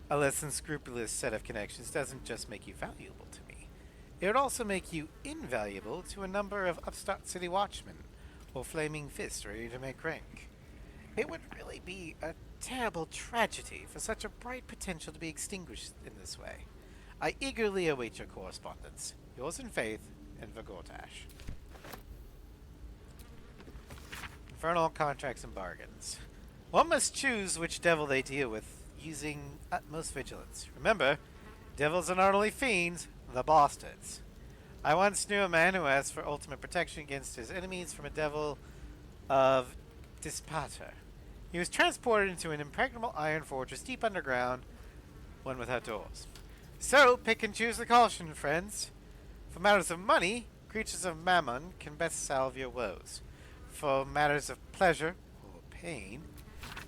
A less than scrupulous set of connections doesn't just make you valuable to me. It would also make you invaluable to a number of upstart city watchmen, or flaming fists ready to make rank. It would really be a terrible tragedy for such a bright potential to be extinguished in this way. I eagerly await your correspondence. Yours in faith, Enver Gortash. Infernal contracts and bargains. One must choose which devil they deal with, using utmost vigilance. Remember, devils are not only fiends, the bastards. I once knew a man who asked for ultimate protection against his enemies from a devil of Dispater. He was transported into an impregnable iron fortress deep underground, one without doors. So, pick and choose the caution, friends. For matters of money, creatures of mammon can best salve your woes. For matters of pleasure, or pain,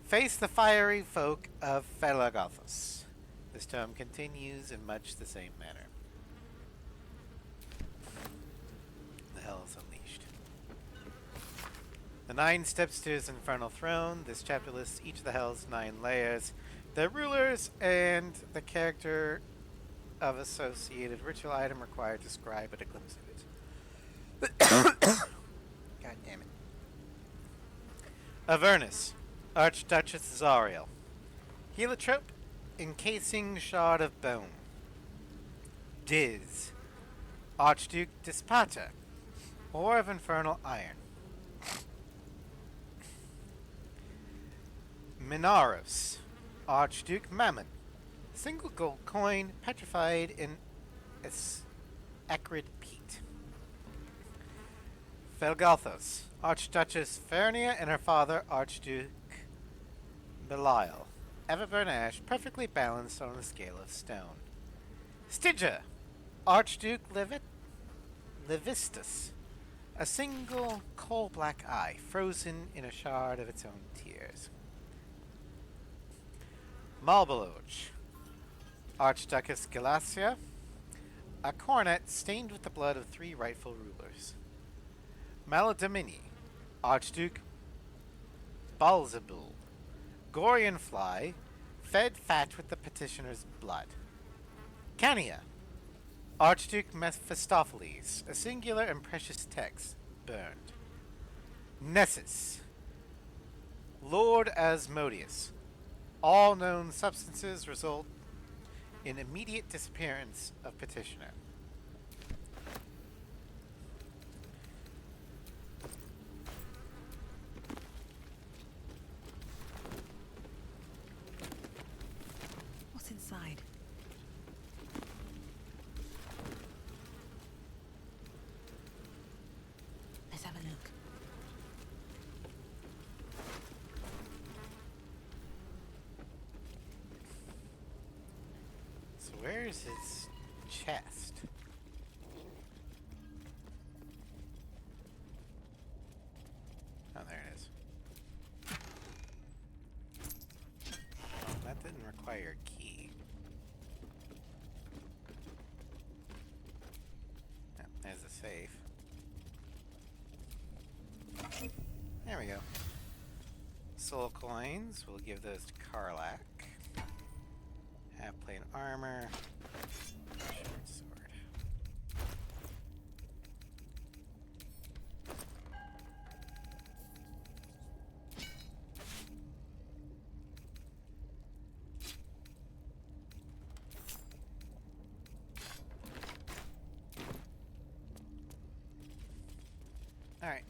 face the fiery folk of Felagathos. This tome continues in much the same manner. The hell is unleashed. The 9 steps to his infernal throne. This chapter lists each of the hell's 9 layers, their rulers, and the character of associated ritual item required to scribe at a glimpse of it. God damn it. Avernus, Archduchess Zariel. Heliotrope, encasing shard of bone. Diz, Archduke Dispata, ore of infernal iron. Minaros, Archduke Mammon, single gold coin petrified in acrid peat. Felgalthos, Archduchess Fernia and her father, Archduke Belial, everburn ash perfectly balanced on a scale of stone. Stygia, Archduke Levistus, a single coal-black eye frozen in a shard of its own tears. Malbaloch, Archduchess Galacia, a coronet stained with the blood of 3 rightful rulers. Maladamini, Archduke Balzabul, Gorian fly, fed fat with the petitioner's blood. Cania, Archduke Mephistopheles, a singular and precious text, burned. Nessus, Lord Asmodeus, all known substances result in immediate disappearance of petitioner. What's inside? Let's have a look. So where's his chest? Oh, there it is. Oh, that didn't require a key. Oh, there's the safe. There we go. Soul coins, we'll give those to Karlak. Half plate armor. Short sword. Alright.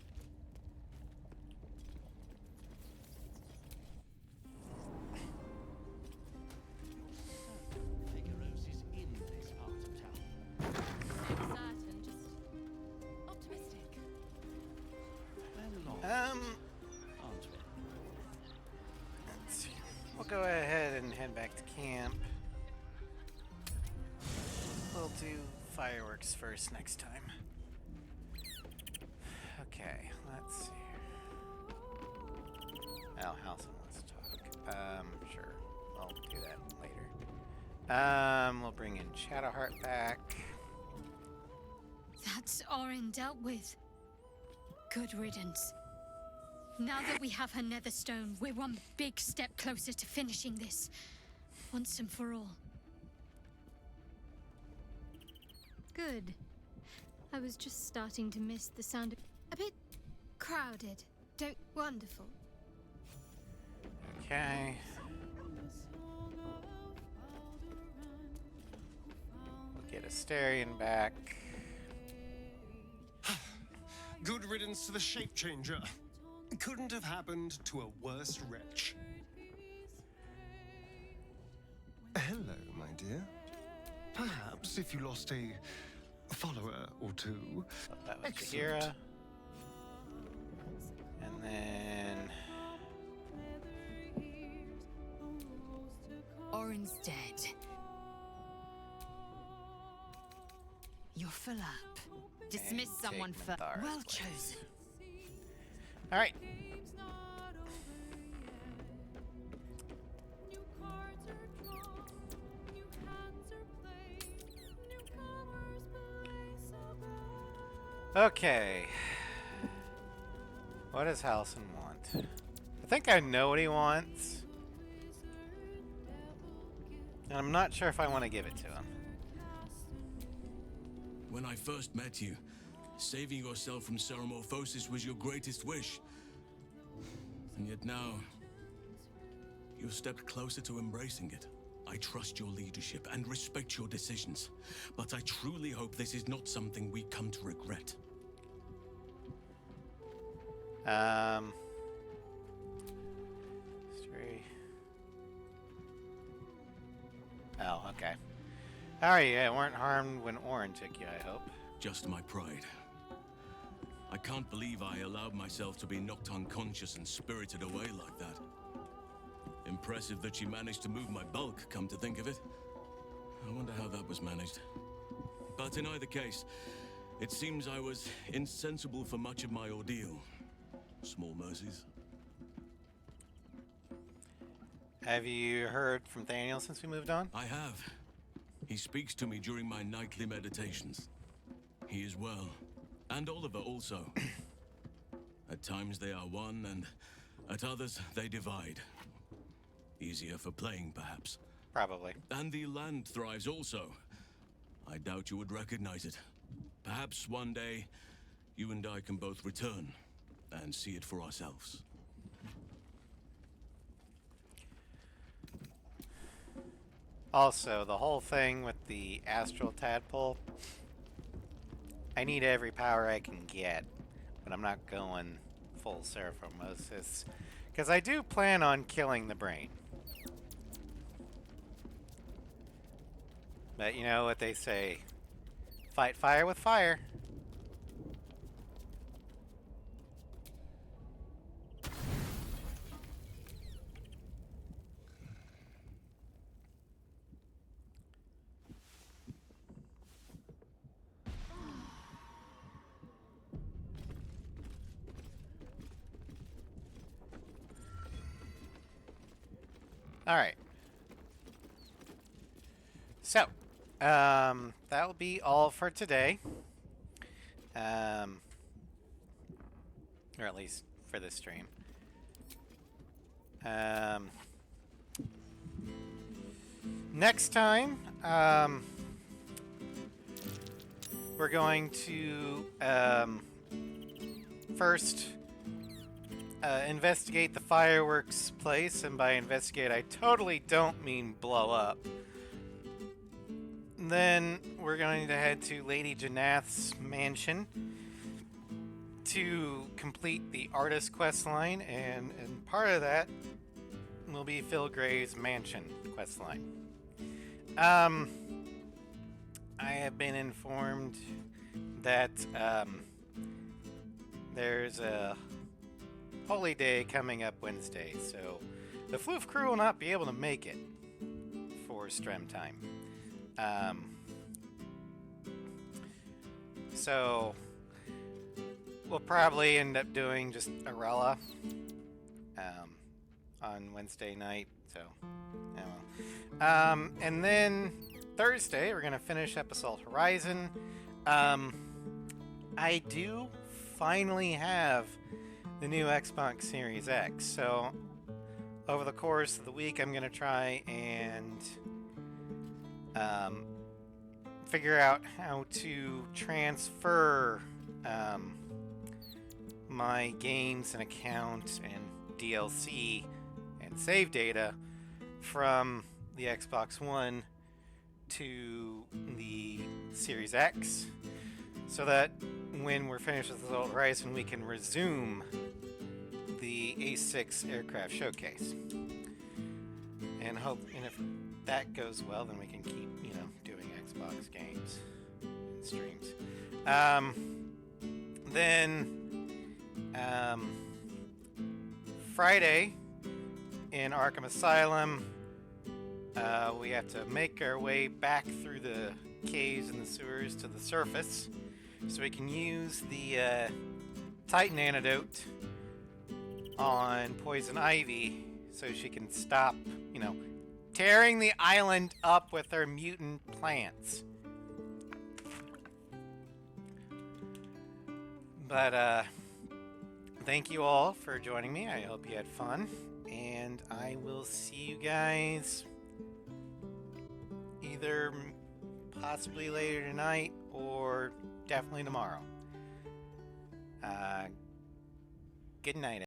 Let's see. We'll go ahead and head back to camp. We'll do fireworks first next time. Okay, let's see. Oh, Halson wants to talk. Sure. I'll do that later. We'll bring in Shadowheart back. That's Orin dealt with. Good riddance. Now that we have her Netherstone, we're one big step closer to finishing this. Once and for all. Good. I was just starting to miss the sound of... A bit crowded. Wonderful. Okay. We'll get Asterion back. Good riddance to the shape changer. Couldn't have happened to a worse wretch. Hello, my dear. Perhaps if you lost a follower or two. That was Excellent. Bagheera. And then... Orin's dead. You're full up. Dismiss And someone take first. Minthara's Well place. chosen. Alright. Okay. What does Halcyon want? I think I know what he wants. And I'm not sure if I want to give it to him. When I first met you, saving yourself from Ceramorphosis was your greatest wish. And yet now, you've stepped closer to embracing it. I trust your leadership and respect your decisions, but I truly hope this is not something we come to regret. History. Oh, okay. Alright, yeah, weren't harmed when Orin took you, I hope. Just my pride. I can't believe I allowed myself to be knocked unconscious and spirited away like that. Impressive that she managed to move my bulk, come to think of it. I wonder how that was managed. But in either case, it seems I was insensible for much of my ordeal. Small mercies. Have you heard from Thaniel since we moved on? I have. He speaks to me during my nightly meditations. He is well. And Oliver also. At times they are one, and at others they divide. Easier for playing, perhaps. Probably. And the land thrives also. I doubt you would recognize it. Perhaps one day, you and I can both return and see it for ourselves. Also, the whole thing with the astral tadpole, I need every power I can get, but I'm not going full Ceramorphosis, because I do plan on killing the brain. But you know what they say, fight fire with fire. Alright. So, that'll be all for today. Or at least for this stream. Next time, we're going to first investigate the fireworks place, and by investigate I totally don't mean blow up. Then we're going to head to Lady Janath's mansion to complete the artist quest line, and part of that will be Phil Gray's mansion quest line. I have been informed that there's a holy day coming up Wednesday, so the Floof crew will not be able to make it for Strem time. So we'll probably end up doing just Arella on Wednesday night. So, yeah, well. And then Thursday we're gonna finish up Assault Horizon. I do finally have the new Xbox Series X, so over the course of the week I'm gonna try and figure out how to transfer my games and accounts and DLC and save data from the Xbox One to the Series X, so that when we're finished with Assault Horizon we can resume the A6 aircraft showcase. And if that goes well, then we can keep, doing Xbox games streams. Then Friday in Arkham Asylum, we have to make our way back through the caves and the sewers to the surface so we can use the Titan antidote on Poison Ivy so she can stop, you know, tearing the island up with her mutant plants. But thank you all for joining me. I hope you had fun, and I will see you guys either possibly later tonight or definitely tomorrow. Good night.